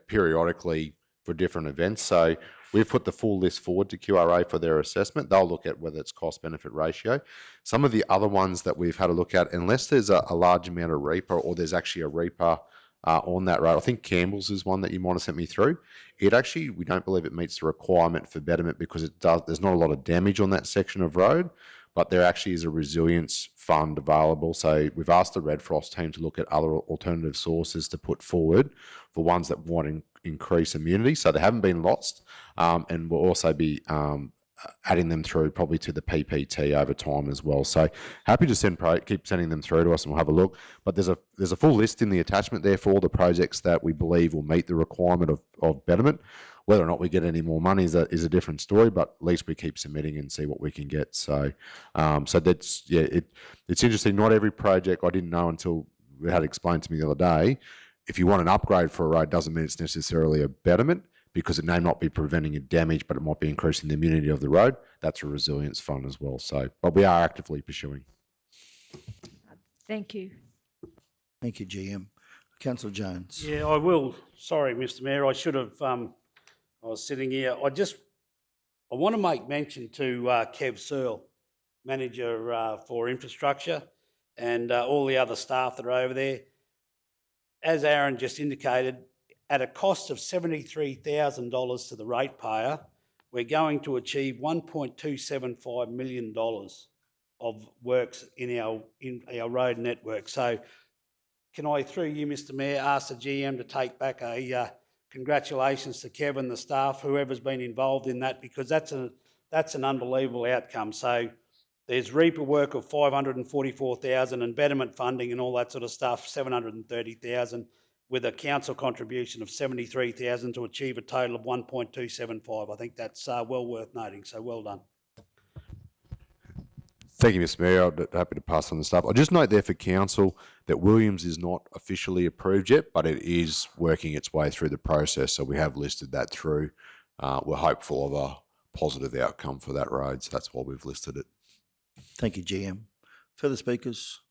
periodically for different events. So we've put the full list forward to QRA for their assessment. They'll look at whether it's cost-benefit ratio. Some of the other ones that we've had a look at, unless there's a large amount of reaper or there's actually a reaper on that road, I think Campbell's is one that you might have sent me through. It actually, we don't believe it meets the requirement for betterment because there's not a lot of damage on that section of road, but there actually is a resilience fund available. So we've asked the Red Frost team to look at other alternative sources to put forward for ones that want to increase immunity. So they haven't been lost, and we'll also be adding them through probably to the PPT over time as well. So happy to keep sending them through to us and we'll have a look. But there's a full list in the attachment there for all the projects that we believe will meet the requirement of betterment. Whether or not we get any more money is a different story, but at least we keep submitting and see what we can get. So so that's, yeah, it's interesting. Not every project, I didn't know until we had explained to me the other day, if you want an upgrade for a road, doesn't mean it's necessarily a betterment, because it may not be preventing a damage, but it might be increasing the immunity of the road. That's a resilience fund as well. So, but we are actively pursuing. Thank you. Thank you, GM. Councillor Jones. Yeah, I will. Sorry, Mr Mayor, I should have, I was sitting here. I want to make mention to Kev Searle, Manager for Infrastructure, and all the other staff that are over there. As Aaron just indicated, at a cost of $73,000 to the ratepayer, we're going to achieve $1.275 million of works in our road network. So can I, through you, Mr Mayor, ask the GM to take back a congratulations to Kevin, the staff, whoever's been involved in that, because that's an unbelievable outcome. So there's reaper work of $544,000 and betterment funding and all that sort of stuff, $730,000. With a council contribution of $73,000 to achieve a total of $1.275. I think that's well worth noting, so well done. Thank you, Mr Mayor. I'm happy to pass on the stuff. I'll just note there for council that Williams is not officially approved yet, but it is working its way through the process. So we have listed that through. We're hopeful of a positive outcome for that road. So that's why we've listed it. Thank you, GM. Further speakers?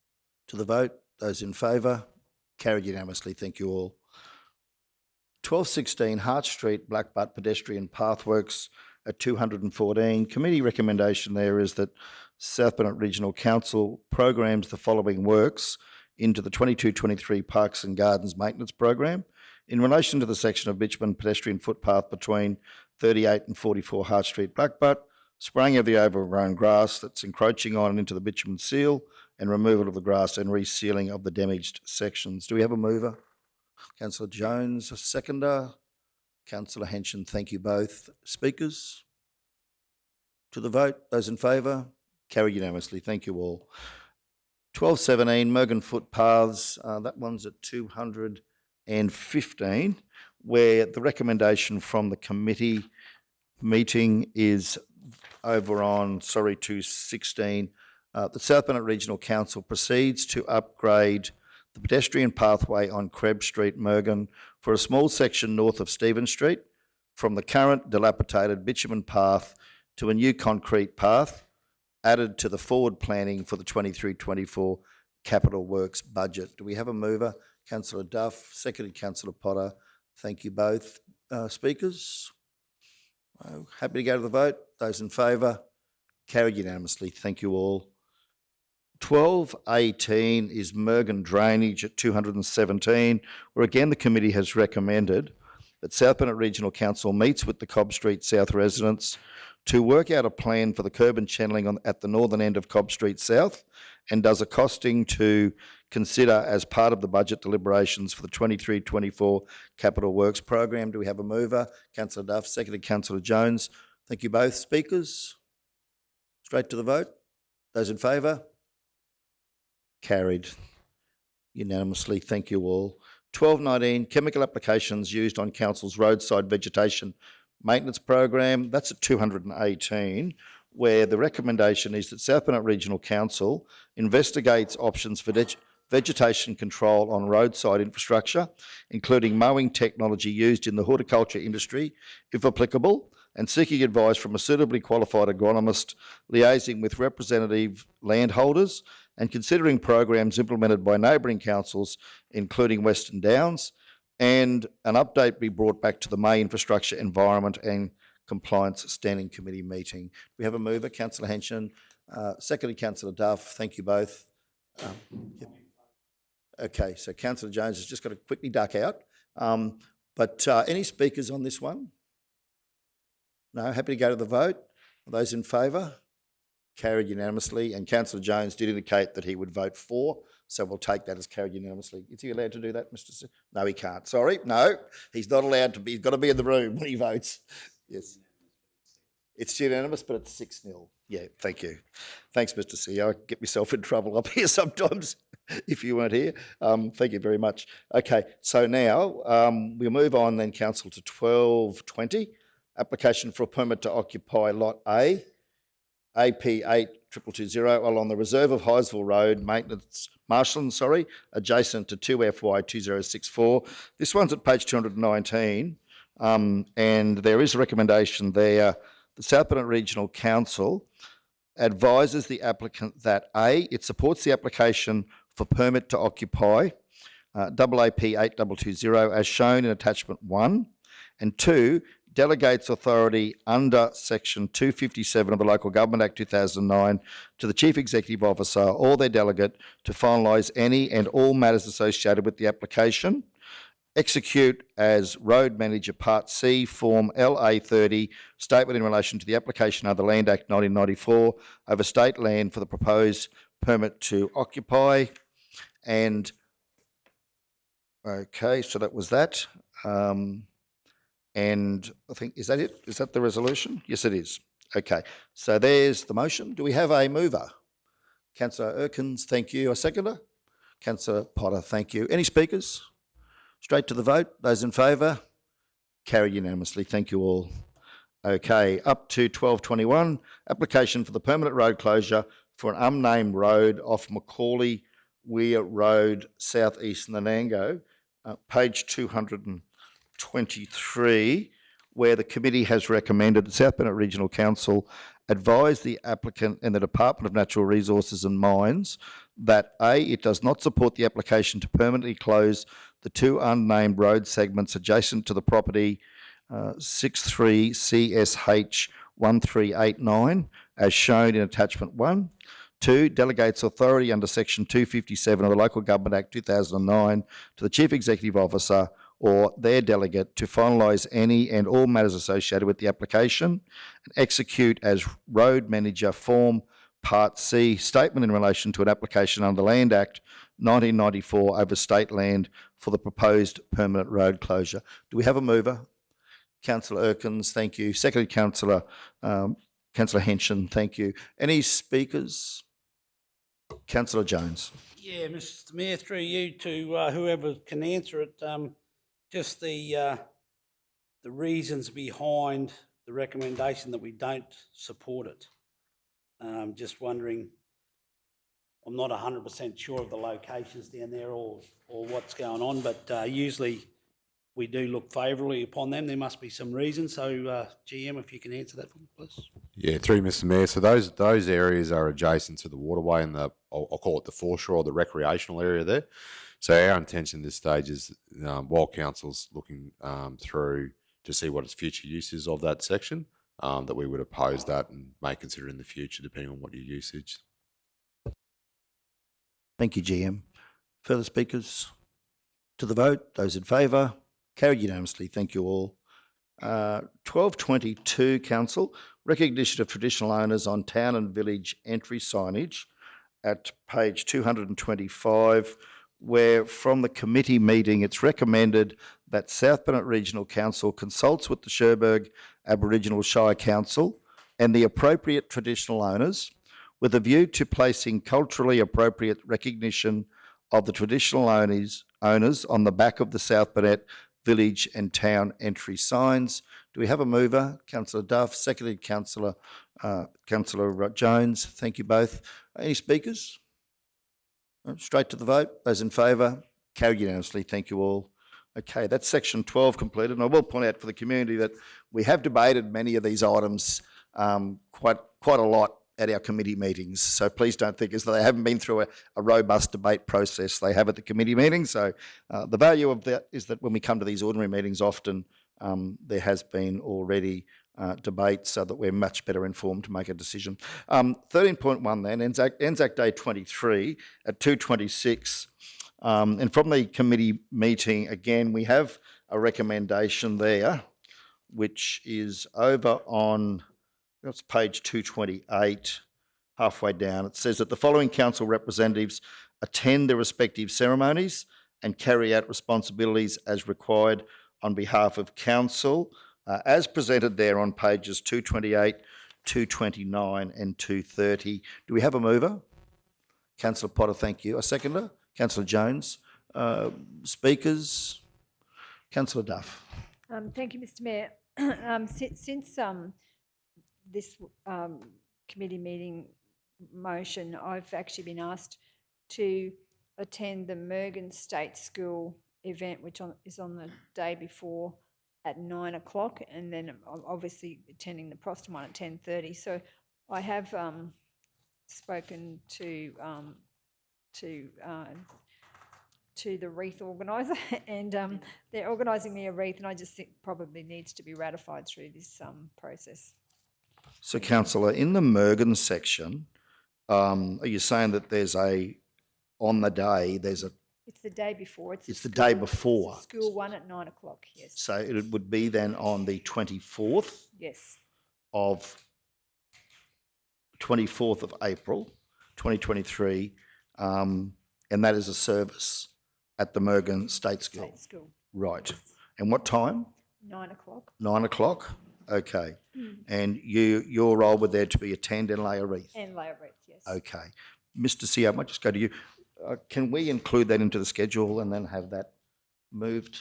To the vote. Those in favour? Carried unanimously. Thank you all. 1216 Hart Street, Blackbutt Pedestrian Pathworks at 214. Committee recommendation there is that South Bennett Regional Council programs the following works into the 22-23 Parks and Gardens Maintenance Program in relation to the section of bitumen pedestrian footpath between 38 and 44 Hart Street, Blackbutt, spraying of the overgrown grass that's encroaching on and into the bitumen seal, and removal of the grass and resealing of the damaged sections. Do we have a mover? Councillor Jones, a seconder. Councillor Henson, thank you both. Speakers? To the vote, those in favour? Carried unanimously. Thank you all. 1217 Mergan Footpaths, that one's at 215, where the recommendation from the committee meeting is over on, 216. The South Bennett Regional Council proceeds to upgrade the pedestrian pathway on Krebs Street, Mergan, for a small section north of Stephen Street, from the current dilapidated bitumen path to a new concrete path, added to the forward planning for the 23-24 capital works budget. Do we have a mover? Councillor Duff, seconded Councillor Potter. Thank you both. Speakers? Happy to go to the vote. Those in favour? Carried unanimously. Thank you all. 1218 is Mergan Drainage at 217, where again the committee has recommended that South Bennett Regional Council meets with the Cobb Street South residents to work out a plan for the curb and channelling at the northern end of Cobb Street South, and does a costing to consider as part of the budget deliberations for the 23-24 capital works program. Do we have a mover? Councillor Duff, seconded Councillor Jones. Thank you both. Speakers? Straight to the vote. Those in favour? Carried unanimously. Thank you all. 1219 chemical applications used on council's roadside vegetation maintenance program. That's at 218, where the recommendation is that South Bennett Regional Council investigates options for vegetation control on roadside infrastructure, including mowing technology used in the horticulture industry, if applicable, and seeking advice from a suitably qualified agronomist, liaising with representative landholders, and considering programs implemented by neighbouring councils, including Western Downs, and an update be brought back to the May Infrastructure, Environment and Compliance Standing Committee meeting. We have a mover, Councillor Henson, seconded Councillor Duff. Thank you both. Yep. Okay, so Councillor Jones has just got to quickly duck out. But any speakers on this one? No, happy to go to the vote. Are those in favour? Carried unanimously, and Councillor Jones did indicate that he would vote for, so we'll take that as carried unanimously. Is he allowed to do that, Mr. No, he can't. Sorry, no, he's not allowed to be. He's got to be in the room when he votes. Yes. It's unanimous, but it's 6-0. Yeah, thank you. Thanks, Mr. CEO. I get myself in trouble up here sometimes if you weren't here. Thank you very much. Okay, so now we'll move on then, Council, to 1220, application for a permit to occupy Lot A, AP 8220 along the reserve of Highsville Road, Marshland, adjacent to 2FY 2064. This one's at page 219, and there is a recommendation there. The South Bennett Regional Council advises the applicant that A, it supports the application for permit to occupy AAP 8220 as shown in attachment 1, and 2, delegates authority under section 257 of the Local Government Act 2009 to the Chief Executive Officer or their delegate to finalise any and all matters associated with the application, execute as Road Manager Part C, Form LA30, statement in relation to the application under the Land Act 1994 over state land for the proposed permit to occupy. And, okay, so that was that. And I think, is that it? Is that the resolution? Yes, it is. Okay, so there's the motion. Do we have a mover? Councillor Erkins, thank you. A seconder? Councillor Potter, thank you. Any speakers? Straight to the vote. Those in favour? Carried unanimously. Thank you all. Okay, up to 1221, application for the permanent road closure for an unnamed road off Macaulay Weir Road, southeast Nanango, page 223, where the committee has recommended the South Bennett Regional Council advise the applicant and the Department of Natural Resources and Mines that A, it does not support the application to permanently close the two unnamed road segments adjacent to the property 63 CSH 1389 as shown in attachment 1. 2, delegates authority under section 257 of the Local Government Act 2009 to the Chief Executive Officer or their delegate to finalise any and all matters associated with the application and execute as Road Manager Form Part C statement in relation to an application under the Land Act 1994 over state land for the proposed permanent road closure. Do we have a mover? Councillor Erkins, thank you. Secondly, Councillor Henshin, thank you. Any speakers? Councillor Jones. Yeah, Mr Mayor, through you to whoever can answer it, just the reasons behind the recommendation that we don't support it. Just wondering, I'm not 100% sure of the locations down there or what's going on, but usually we do look favourably upon them. There must be some reason. So, GM, if you can answer that for me, please. Yeah, through Mr Mayor. So those areas are adjacent to the waterway and I'll call it the foreshore or the recreational area there. So our intention at this stage is, while council's looking through to see what its future use is of that section, that we would oppose that and may consider in the future depending on what your usage. Thank you, GM. Further speakers? To the vote, those in favour? Carried unanimously. Thank you all. 1222, Council, recognition of traditional owners on town and village entry signage at page 225, where from the committee meeting it's recommended that South Bennett Regional Council consults with the Cherbourg Aboriginal Shire Council and the appropriate traditional owners with a view to placing culturally appropriate recognition of the traditional owners on the back of the South Bennett village and town entry signs. Do we have a mover? Councillor Duff, seconded Councillor Jones. Thank you both. Any speakers? Straight to the vote. Those in favour? Carried unanimously. Thank you all. Okay, that's section 12 completed. And I will point out for the community that we have debated many of these items quite a lot at our committee meetings. So please don't think as though they haven't been through a robust debate process. They have at the committee meetings. So the value of that is that when we come to these ordinary meetings, often there has been already debate so that we're much better informed to make a decision. 13.1 then, Anzac Day 23 at 2:26. And from the committee meeting, again, we have a recommendation there, which is over on, that's page 228, halfway down. It says that the following council representatives attend their respective ceremonies and carry out responsibilities as required on behalf of council, as presented there on pages 228, 229 and 230. Do we have a mover? Councillor Potter, thank you. A seconder? Councillor Jones. Speakers? Councillor Duff. Thank you, Mr Mayor. Since this committee meeting motion, I've actually been asked to attend the Mergen State School event, which is on the day before at 9 o'clock, and then I'm obviously attending the Proston one at 10:30. So I have spoken to the wreath organiser, and they're organising me a wreath, and I just think probably needs to be ratified through this process. So, Councillor, in the Mergen section, are you saying that there's on the day, there's a... It's the day before. It's the day before. It's school one at 9 o'clock, yes. So it would be then on the 24th? Yes. Of 24th of April, 2023, and that is a service at the Mergen State School? State School. Right. And what time? 9 o'clock. 9 o'clock? Okay. And your role would there to be attend and lay a wreath? And lay a wreath, yes. Okay. Mr CEO, I might just go to you. Can we include that into the schedule and then have that moved?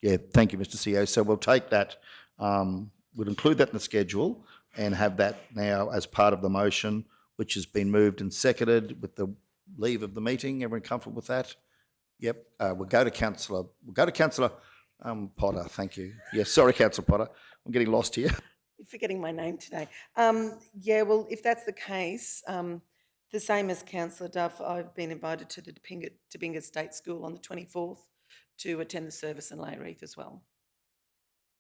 Yeah, thank you, Mr CEO. So we'll take that, we'll include that in the schedule and have that now as part of the motion which has been moved and seconded with the leave of the meeting. Everyone comfortable with that? Yep. We'll go to Councillor Potter. Thank you. Yes, sorry, Councillor Potter. I'm getting lost here. You're forgetting my name today. Yeah, well, if that's the case, the same as Councillor Duff, I've been invited to the Tobinga State School on the 24th to attend the service and lay a wreath as well.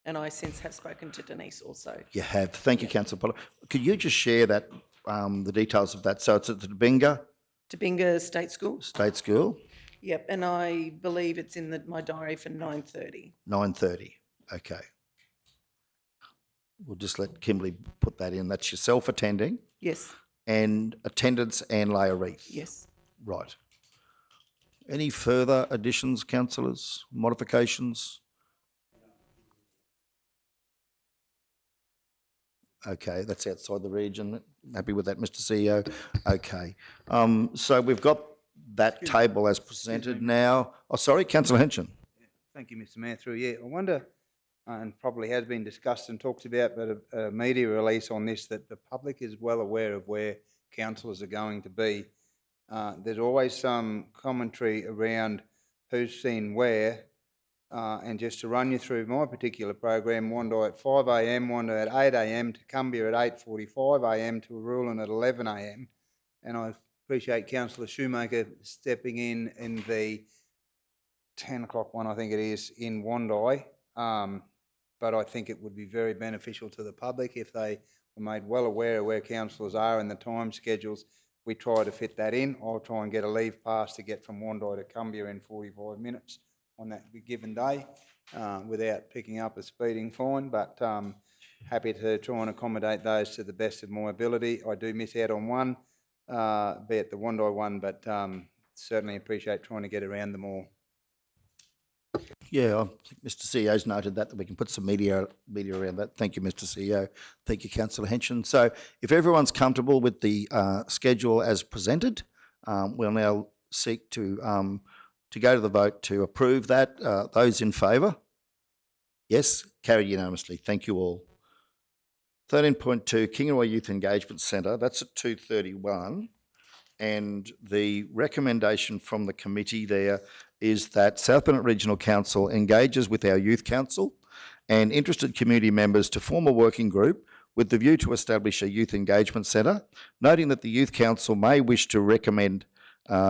And I since have spoken to Denise also. You have. Thank you, Councillor Potter. Could you just share that, the details of that? So it's at the Tobinga State School? State School, Yep, and I believe it's in my diary for 9:30. 9:30. Okay. We'll just let Kimberly put that in. That's yourself attending Yes, and attendance and lay a wreath. yes. Right. Any further additions, councillors, modifications? Okay, that's outside the region. Happy with that, Mr. CEO? Okay. So we've got that table as presented now. Oh, sorry, Councillor Henson. Thank you, Mr Mayor, through you. I wonder, and probably has been discussed and talked about, but a media release on this, that the public is well aware of where councillors are going to be. There's always some commentary around who's seen where, and just to run you through my particular program, Wandai at 5 a.m, Wandai at 8 a.m, to Cumbia at 8:45 a.m, to Arulan at 11 a.m, and I appreciate Councillor Shoemaker stepping in the 10 o'clock one, I think it is, in Wandai. But I think it would be very beneficial to the public if they were made well aware of where councillors are and the time schedules. We try to fit that in. I'll try and get a leave pass to get from Wandai to Cumbia in 45 minutes on that given day without picking up a speeding fine, but happy to try and accommodate those to the best of my ability. I do miss out on one, be it the Wandai one, but certainly appreciate trying to get around them all. Yeah, I think Mr. CEO's noted that we can put some media around that. Thank you, Mr. CEO. Thank you, Councillor Henson. So if everyone's comfortable with the schedule as presented, we'll now seek to go to the vote to approve that. Those in favour? Yes, carried unanimously. Thank you all. 13.2, Kingaroy Youth Engagement Centre. That's at 2:31. And the recommendation from the committee there is that South Bennett Regional Council engages with our Youth Council and interested community members to form a working group with the view to establish a youth engagement centre, noting that the Youth Council may wish to recommend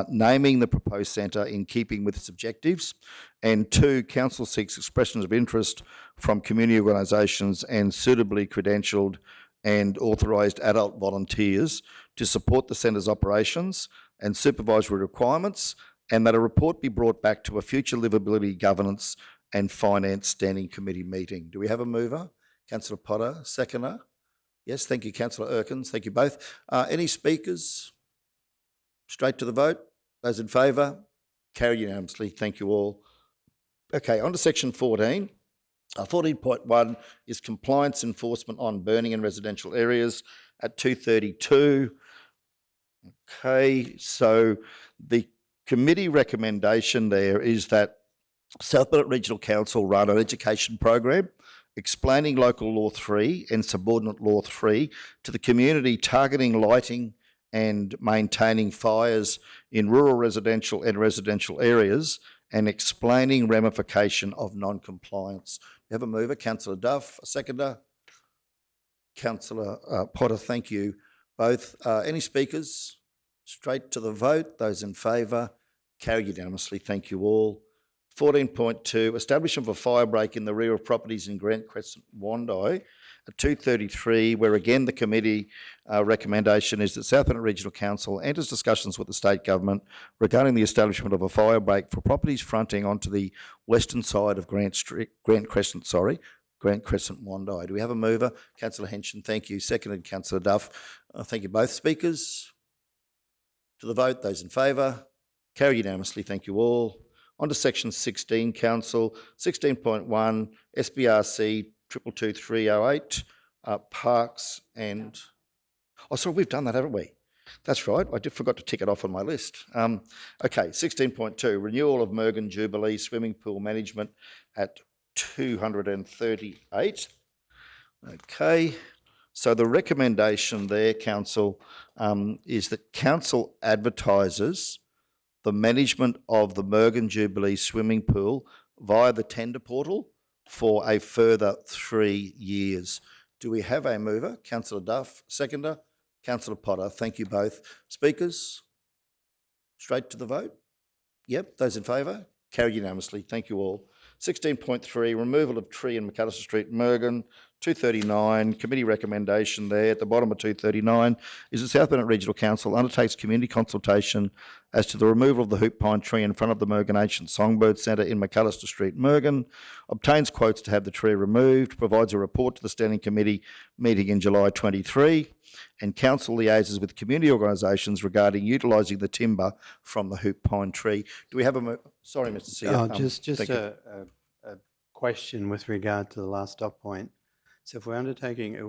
naming the proposed centre in keeping with its objectives. And 2, Council seeks expressions of interest from community organisations and suitably credentialed and authorised adult volunteers to support the centre's operations and supervisory requirements, and that a report be brought back to a future livability, governance and finance standing committee meeting. Do we have a mover? Councillor Potter, seconder? Yes, thank you, Councillor Erkins. Thank you both. Any speakers? Straight to the vote. Those in favour? Carried unanimously. Thank you all. Okay, on to section 14. 14.1 is compliance enforcement on burning in residential areas at 2:32. Okay, so the committee recommendation there is that South Bennett Regional Council run an education program explaining local law 3 and subordinate law 3 to the community, targeting lighting and maintaining fires in rural residential and residential areas, and explaining ramification of non-compliance. You have a mover, Councillor Duff, a seconder? Councillor Potter, thank you both. Any speakers? Straight to the vote. Those in favour? Carried unanimously. Thank you all. 14.2, establishment of a fire break in the rear of properties in Grant Crescent, Wandai at 2:33, where again the committee recommendation is that South Bennett Regional Council enters discussions with the state government regarding the establishment of a fire break for properties fronting onto the western side of Grant Crescent, Wandai. Do we have a mover? Councillor Henson, thank you. Seconded, Councillor Duff. Thank you both speakers. To the vote, those in favour? Carried unanimously, thank you all. On to section 16, Council. 16.1, SBRC 222308, Parks and... Oh, sorry, we've done that, haven't we? That's right, I forgot to tick it off on my list. Okay, 16.2, renewal of Mergen Jubilee Swimming Pool Management at 238. Okay, So the recommendation there, council, is that council advertises the management of the Mergen Jubilee swimming pool via the tender portal for a further 3 years. Do we have a mover? Councillor Duff, seconder. Councillor Potter, thank you both. Speakers? Straight to the vote? Yep, those in favour? Carried unanimously. Thank you all. 16.3, removal of tree in McAllister Street, Mergen. 239, committee recommendation there at the bottom of 239 is the South Burnett Regional Council undertakes community consultation as to the removal of the hoop pine tree in front of the Mergen Ancient Songbird Centre in McAllister Street, Mergen, obtains quotes to have the tree removed, provides a report to the Standing Committee meeting in July 23, and council liaises with community organisations regarding utilising the timber from the hoop pine tree. Do we have a... Sorry, Mr CEO. Just thank you. a question with regard to the last stop point. So if we're undertaking a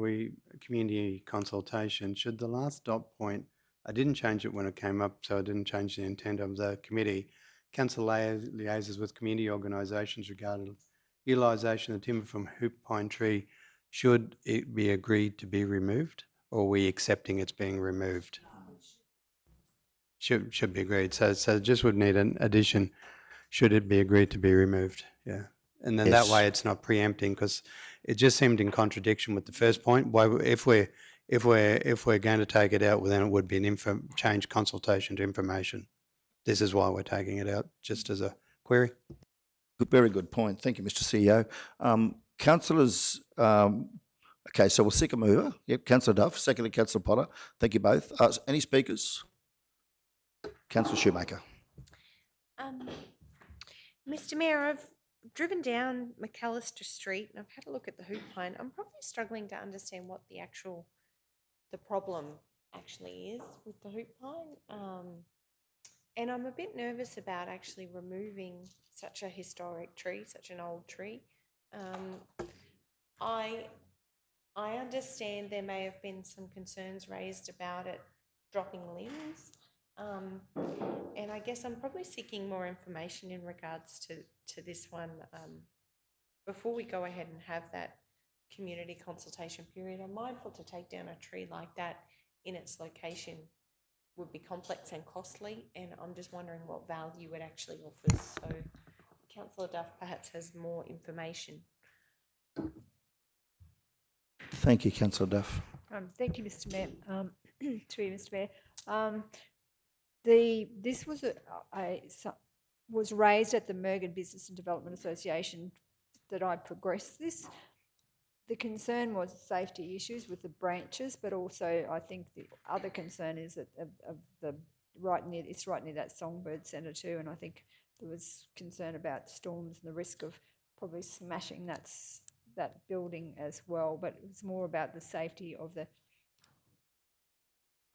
community consultation, should the last stop point, I didn't change it when it came up, so I didn't change the intent of the committee. Council liaises with community organisations regarding utilisation of timber from hoop pine tree. Should it be agreed to be removed, or are we accepting it's being removed? Should be agreed. So just would need an addition. Should it be agreed to be removed? Yeah. And then that way it's not preempting, because it just seemed in contradiction with the first point. Why, if we're going to take it out, well, then it would be an change consultation to information. This is why we're taking it out, just as a query. Very good point. Thank you, Mr CEO. Councillors, okay, so we'll seek a mover. Yep, Councillor Duff, seconded Councillor Potter. Thank you both. Any speakers? Councillor Shoemaker. Mr. Mayor, I've driven down McAllister Street and I've had a look at the hoop pine. I'm probably struggling to understand what the problem actually is with the hoop pine. And I'm a bit nervous about actually removing such a historic tree, such an old tree. I understand there may have been some concerns raised about it dropping limbs. And I guess I'm probably seeking more information in regards to this one before we go ahead and have that community consultation period. I'm mindful to take down a tree like that in its location would be complex and costly, and I'm just wondering what value it actually offers. So Councillor Duff perhaps has more information. Thank you, Councillor Duff. Thank you, Mr. Mayor. To you, Mr. Mayor. This was raised at the Mergen Business and Development Association that I progressed this. The concern was safety issues with the branches, but also I think the other concern is that it's right near that Songbird Centre too, and I think there was concern about storms and the risk of probably smashing that building as well. But it was more about the safety of the.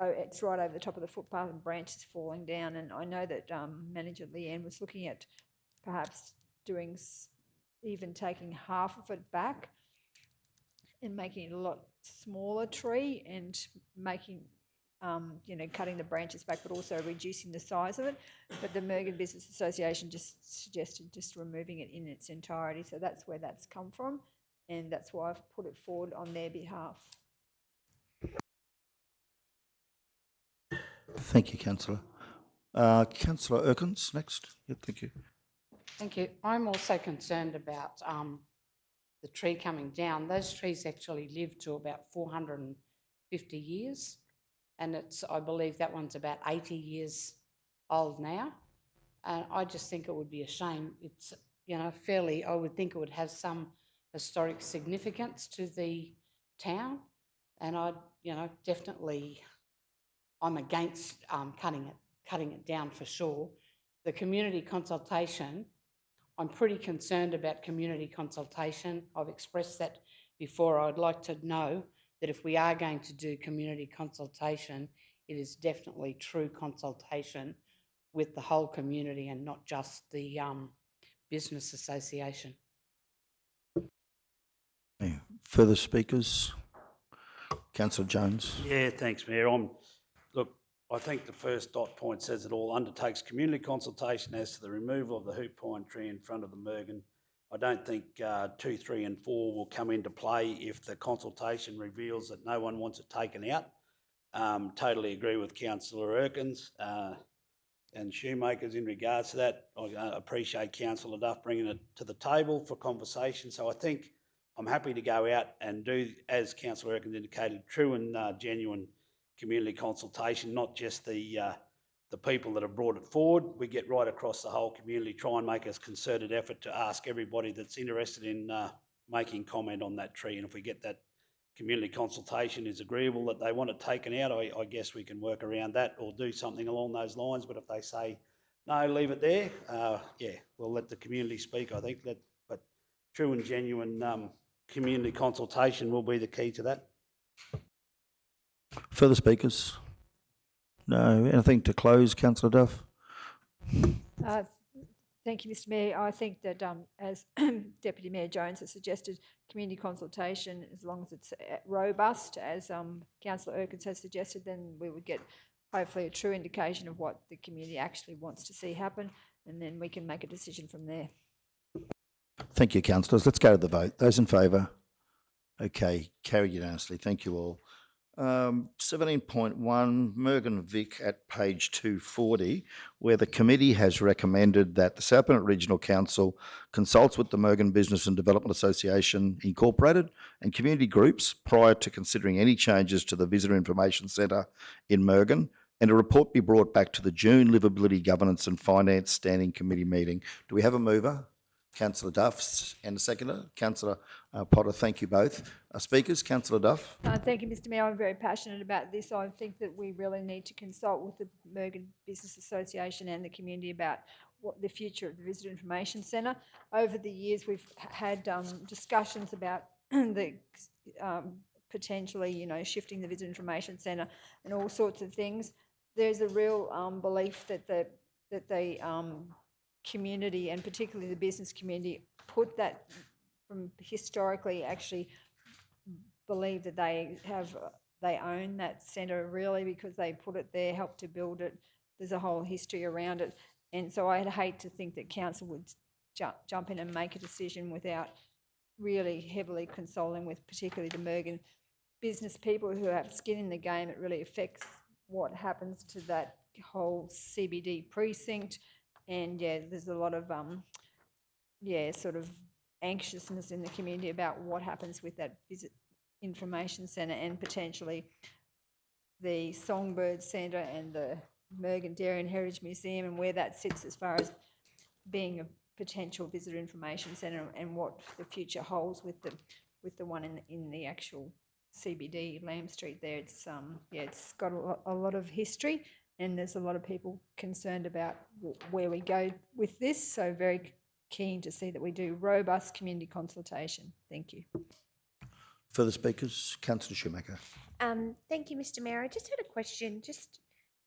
Oh, it's right over the top of the footpath and branches falling down. And I know that Manager Leanne was looking at perhaps doing even taking half of it back and making it a lot smaller tree and making, cutting the branches back, but also reducing the size of it. But the Mergen Business Association just suggested just removing it in its entirety. So that's where that's come from. And that's why I've put it forward on their behalf. Thank you, Councillor. Councillor Erkins, next. Yep, thank you. Thank you. I'm also concerned about the tree coming down. Those trees actually live to about 450 years, and I believe that one's about 80 years old now. And I just think it would be a shame. It's, I would think it would have some historic significance to the town, and definitely I'm against cutting it down for sure. The community consultation, I'm pretty concerned about community consultation. I've expressed that before. I'd like to know that if we are going to do community consultation, it is definitely true consultation with the whole community and not just the business association. Further speakers? Councillor Jones. Yeah, thanks, Mayor. I think the first dot point says it all. Undertakes community consultation as to the removal of the hoop pine tree in front of the Mergen I don't think 2, 3 and 4 will come into play if the consultation reveals that no one wants it taken out. Totally agree with Councillor Erkins and Shoemakers in regards to that. I appreciate Councillor Duff bringing it to the table for conversation. So I think I'm happy to go out and do, as Councillor Erkins indicated, true and genuine community consultation, not just the people that have brought it forward. We get right across the whole community, try and make a concerted effort to ask everybody that's interested in making comment on that tree. And if we get that community consultation is agreeable that they want it taken out, I guess we can work around that or do something along those lines. But if they say, no, leave it there, yeah, we'll let the community speak, I think. But true and genuine community consultation will be the key to that. Further speakers? No. Anything to close, Councillor Duff? Thank you, Mr Mayor. I think that as Deputy Mayor Jones has suggested, community consultation, as long as it's robust, as Councillor Erkins has suggested, then we would get hopefully a true indication of what the community actually wants to see happen, and then we can make a decision from there. Thank you, councillors. Let's go to the vote. Those in favour? Okay, carried unanimously. Thank you all. 17.1, Mergen Vic at page 240, where the committee has recommended that the South Burnett Regional Council consults with the Mergen Business and Development Association Incorporated and community groups prior to considering any changes to the Visitor Information Centre in Mergen, and a report be brought back to the June Livability, Governance and Finance Standing Committee meeting. Do we have a mover? Councillor Duff, and a seconder. Councillor Potter, thank you both. Speakers, Councillor Duff. Thank you, Mr Mayor. I'm very passionate about this. I think that we really need to consult with the Mergen Business Association and the community about what the future of the Visitor Information Centre. Over the years, we've had discussions about the potentially, you know, shifting the Visitor Information Centre and all sorts of things. There's a real belief that the community, and particularly the business community, put that from historically actually believe that they own that centre really, because they put it there, helped to build it. There's a whole history around it, and so I'd hate to think that council would jump in and make a decision without really heavily consulting with particularly the Mergen business people who have skin in the game. It really affects what happens to that whole CBD precinct. And yeah, there's a lot of sort of anxiousness in the community about what happens with that Visit Information Centre and potentially the Songbird Centre and the Mergen Dairy and Heritage Museum, and where that sits as far as being a potential Visitor Information Centre, and what the future holds with the one in the actual CBD Lamb Street there. It's it's got a lot of history. And there's a lot of people concerned about where we go with this. So very keen to see that we do robust community consultation. Thank you. Further speakers? Councillor Shoemaker. Thank you, Mr Mayor. I just had a question, just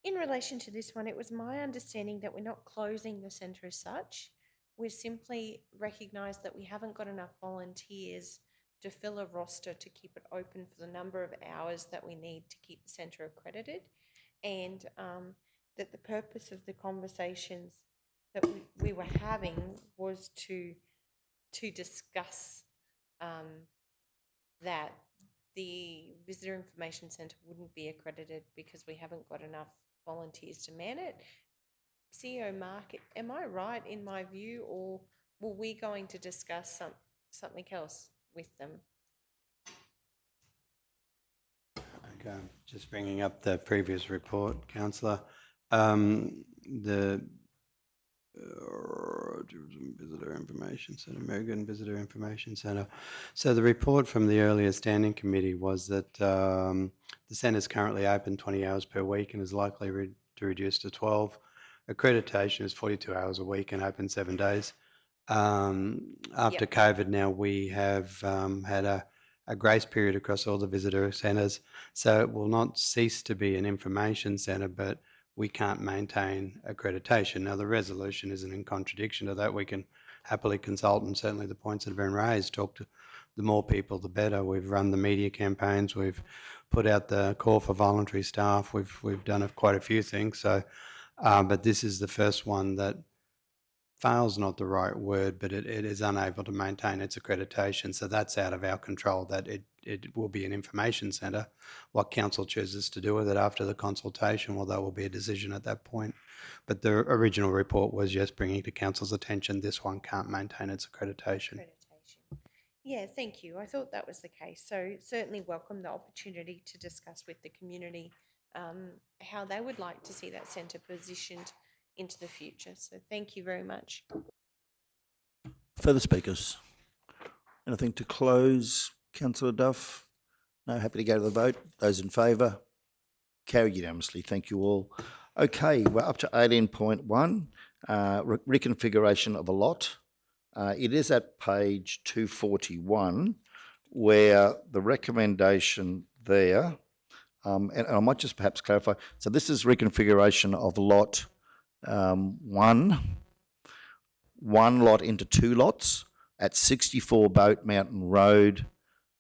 in relation to this one. It was my understanding that we're not closing the centre as such. We simply recognise that we haven't got enough volunteers to fill a roster to keep it open for the number of hours that we need to keep the centre accredited. And that the purpose of the conversations that we were having was to discuss that the Visitor Information Centre wouldn't be accredited because we haven't got enough volunteers to man it. CEO Mark, am I right in my view, or were we going to discuss something else with them? Okay, just bringing up the previous report, Councillor. The Visitor Information Centre, Mergen Visitor Information Centre. So the report from the earlier standing committee was that the centre is currently open 20 hours per week and is likely to reduce to 12. Accreditation is 42 hours a week and open 7 days. After COVID now, we have had a grace period across all the visitor centres, so it will not cease to be an information centre, but we can't maintain accreditation. Now, the resolution isn't in contradiction to that. We can happily consult, and certainly the points that have been raised, talk to the more people, the better. We've run the media campaigns, we've put out the call for voluntary staff, we've done quite a few things. So, but this is the first one that fail's not the right word, but it is unable to maintain its accreditation. So that's out of our control, that it will be an information centre. What council chooses to do with it after the consultation, well, that will be a decision at that point. But the original report was, yes, bringing to council's attention, this one can't maintain its accreditation. Yeah, thank you. I thought that was the case. So certainly welcome the opportunity to discuss with the community how they would like to see that centre positioned into the future. So thank you very much. Further speakers? Anything to close? Councillor Duff? No, happy to go to the vote. Those in favour? Carried unanimously. Thank you all. Okay, we're up to 18.1, reconfiguration of a lot. It is at page 241, where the recommendation there, and I might just perhaps clarify, so this is reconfiguration of lot one lot into 2 lots at 64 Boat Mountain Road,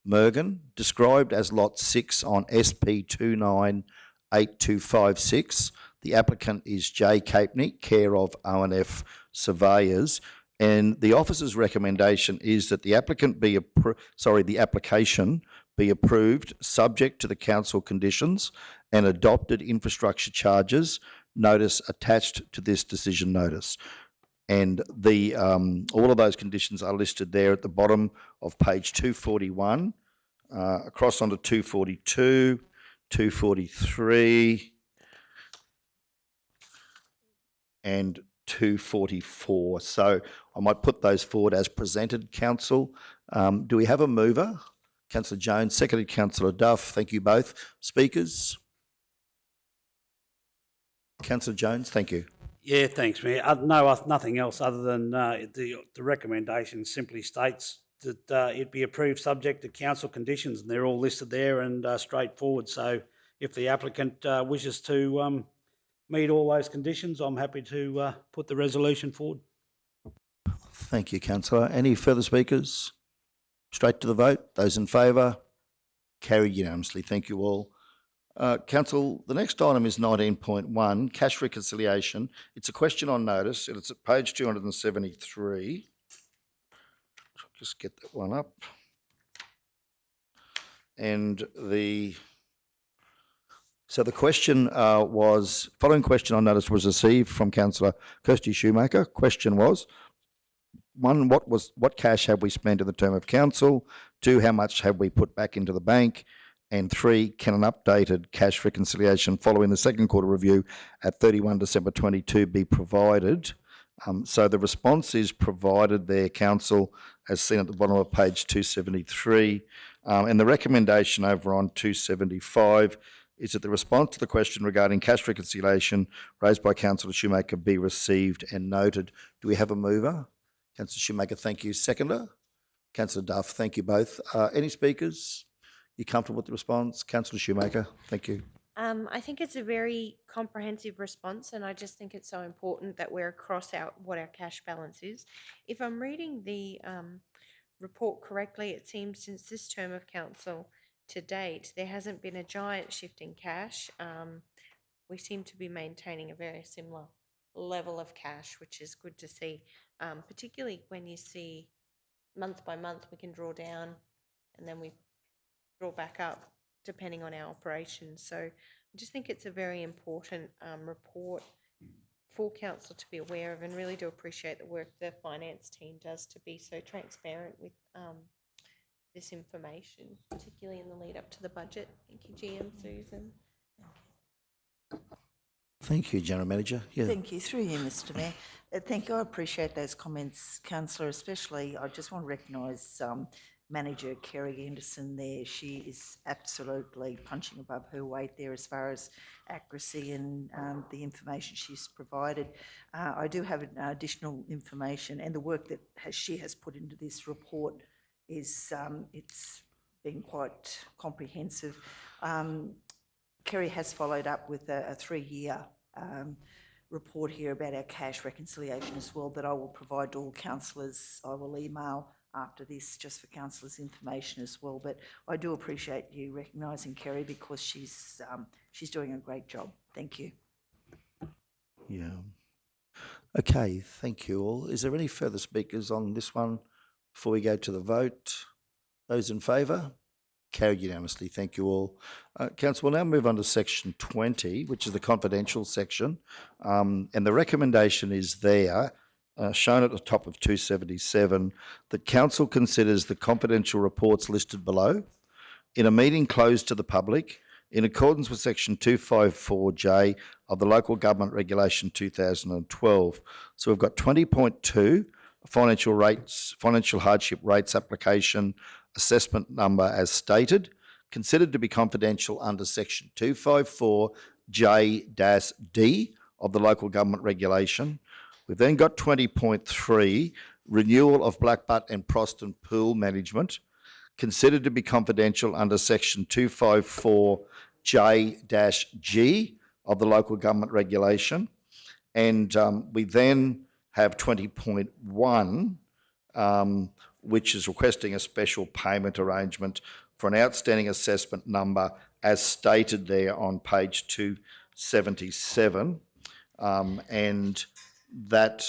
Mergen, described as lot 6 on SP 298256. The applicant is J. Capeney, care of ONF Surveyors, and the officer's recommendation is that the application be approved subject to the council conditions and adopted infrastructure charges notice attached to this decision notice. And the all of those conditions are listed there at the bottom of page 241, across onto 242, 243, and 244. So I might put those forward as presented, Council. Do we have a mover? Councillor Jones, seconded Councillor Duff. Thank you both. Speakers? Councillor Jones, thank you. Yeah, thanks, Mayor. No, nothing else other than the recommendation simply states that it be approved subject to council conditions, and they're all listed there and straightforward. So if the applicant wishes to meet all those conditions, I'm happy to put the resolution forward. Thank you, Councillor. Any further speakers? Straight to the vote. Those in favour? Carried unanimously. Thank you all. Council, the next item is 19.1, cash reconciliation. It's a question on notice, and it's at page 273. I'll just get that one up. And the question was, following question on notice was received from Councillor Kirsty Shoemaker. Question was, 1, what cash have we spent in the term of council? 2, how much have we put back into the bank? And 3, can an updated cash reconciliation following the second quarter review at 31 December 22 be provided? So the response is provided there, Council, as seen at the bottom of page 273. And the recommendation over on 275 is that the response to the question regarding cash reconciliation raised by Councillor Shoemaker be received and noted. Do we have a mover? Councillor Shoemaker, thank you. Seconder? Councillor Duff, thank you both. Any speakers? You comfortable with the response? Councillor Shoemaker, thank you. I think it's a very comprehensive response, and I just think it's so important that we're across what our cash balance is. If I'm reading the report correctly, it seems since this term of council to date, there hasn't been a giant shift in cash. We seem to be maintaining a very similar level of cash, which is good to see, particularly when you see month by month we can draw down and then we draw back up depending on our operations. So I just think it's a very important report for council to be aware of, and really do appreciate the work the finance team does to be so transparent with this information, particularly in the lead up to the budget. Thank you, GM Susan. Thank you, General Manager. Yeah. Thank you. Through you, Mr Mayor. Thank you. I appreciate those comments, Councillor, especially I just want to recognise Manager Kerry Anderson there. She is absolutely punching above her weight there as far as accuracy and the information she's provided. I do have additional information, and the work that she has put into this report is it's been quite comprehensive. Kerry has followed up with a 3-year report here about our cash reconciliation as well that I will provide to all councillors. I will email after this just for councillors' information as well. But I do appreciate you recognising Kerry, because she's doing a great job. Thank you. Yeah. Okay, thank you all. Is there any further speakers on this one before we go to the vote? Those in favour? Carried unanimously. Thank you all. Council, we'll now move on to section 20, which is the confidential section. And the recommendation is there, shown at the top of 277, that council considers the confidential reports listed below in a meeting closed to the public in accordance with section 254J of the Local Government Regulation 2012. So we've got 20.2, financial hardship rates application assessment number as stated, considered to be confidential under section 254J-D of the Local Government Regulation. We've then got 20.3, renewal of Blackbutt and Proston pool management, considered to be confidential under section 254J-G of the Local Government Regulation. And we then have 20.1, which is requesting a special payment arrangement for an outstanding assessment number as stated there on page 277. And that,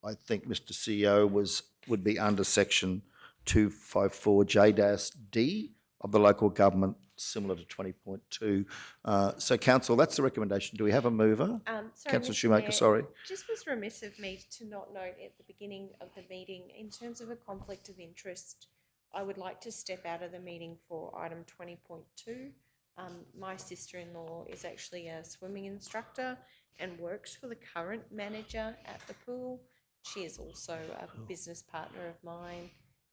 I think, Mr. CEO, would be under section 254J-D of the Local Government, similar to 20.2. So, Council, that's the recommendation. Do we have a mover? Councillor Mr. Shoemaker, Mayor, sorry. Just was remiss of me to not note at the beginning of the meeting, in terms of a conflict of interest, I would like to step out of the meeting for item 20.2. My sister-in-law is actually a swimming instructor and works for the current manager at the pool. She is also a business partner of mine.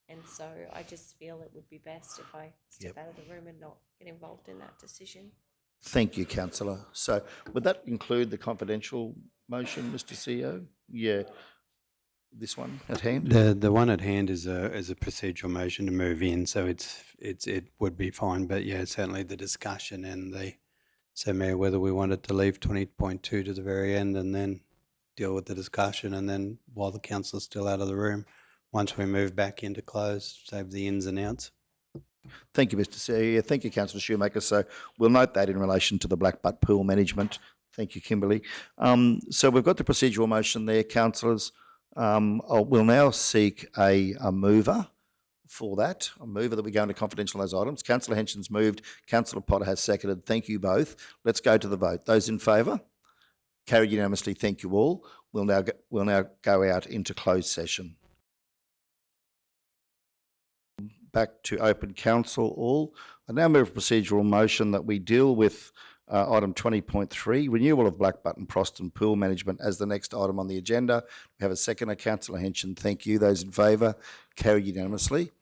And so I just feel it would be best if I step out of the room and not get involved in that decision. Thank you, Councillor. So would that include the confidential motion, Mr. CEO? Yeah. This one at hand? The one at hand is a procedural motion to move in, so it would be fine. But yeah, certainly the discussion and so Mayor, whether we wanted to leave 20.2 to the very end and then deal with the discussion, and then while the councillor's still out of the room, once we move back into close, save the ins and outs. Thank you, Mr. CEO. Thank you, Councillor Shoemaker. So we'll note that in relation to the Blackbutt pool management. Thank you, Kimberly. So we've got the procedural motion there, councillors. We'll now seek a mover for that, a mover that we go into confidential on those items. Councillor Henson's moved. Councillor Potter has seconded. Thank you both. Let's go to the vote. Those in favour? Carried unanimously. Thank you all. We'll now go out into closed session. Back to open council all. I now move a procedural motion that we deal with item 20.3, renewal of Blackbutt and Proston pool management as the next item on the agenda. We have a seconder, Councillor Henson. Thank you. Those in favour? Carried unanimously.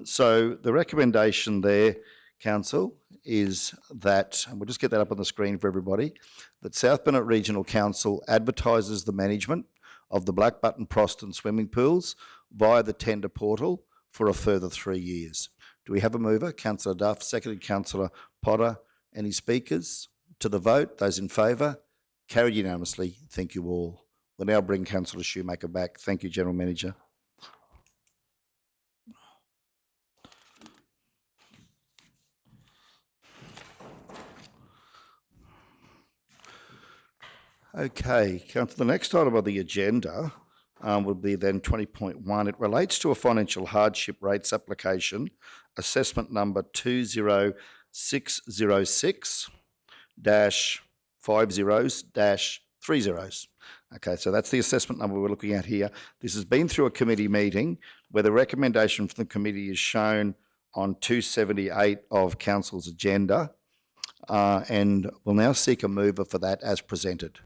So the recommendation there, Council, is that, and we'll just get that up on the screen for everybody, that South Burnett Regional Council advertises the management of the Blackbutt and Proston swimming pools via the tender portal for a further 3 years. Do we have a mover? Councillor Duff, seconded Councillor Potter. Any speakers to the vote? Those in favour? Carried unanimously. Thank you all. We'll now bring Councillor Shoemaker back. Thank you, General Manager. Okay, Councillor, the next item on the agenda would be then 20.1. It relates to a financial hardship rates application, assessment number 20606-50-30. Okay, so that's the assessment number we're looking at here. This has been through a committee meeting where the recommendation from the committee is shown on 278 of Council's agenda, and we'll now seek a mover for that as presented.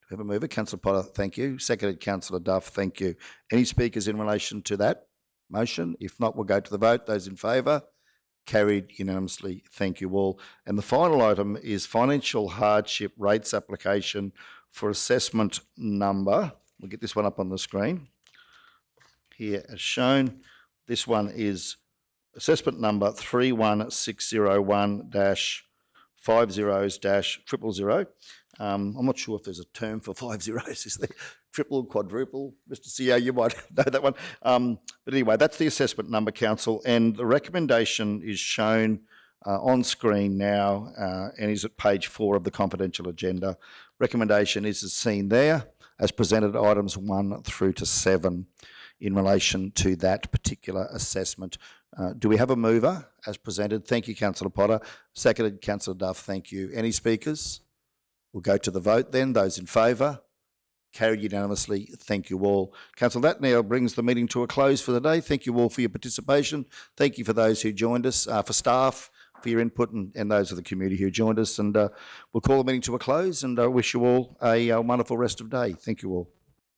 Have a mover? Councillor Potter, thank you. Seconded, Councillor Duff, thank you. Any speakers in relation to that motion? If not, we'll go to the vote. Those in favour? Carried unanimously. Thank you all. And the final item is financial hardship rates application for assessment number. We'll get this one up on the screen here as shown. This one is assessment number 31601-50-000. I'm not sure if there's a term for 5 zeros. Is there triple, quadruple? Mr. CEO, you might know that one. But anyway, that's the assessment number, Council, and the recommendation is shown on screen now and is at page 4 of the confidential agenda. Recommendation is as seen there. as presented, items 1 through to 7 in relation to that particular assessment. Do we have a mover as presented? Thank you, Councillor Potter. Seconded, Councillor Duff. Thank you. Any speakers? We'll go to the vote then. Those in favour? Carried unanimously. Thank you all. Council, that now brings the meeting to a close for the day. Thank you all for your participation. Thank you for those who joined us, for staff, for your input, and those of the community who joined us. And we'll call the meeting to a close, and I wish you all a wonderful rest of day. Thank you all.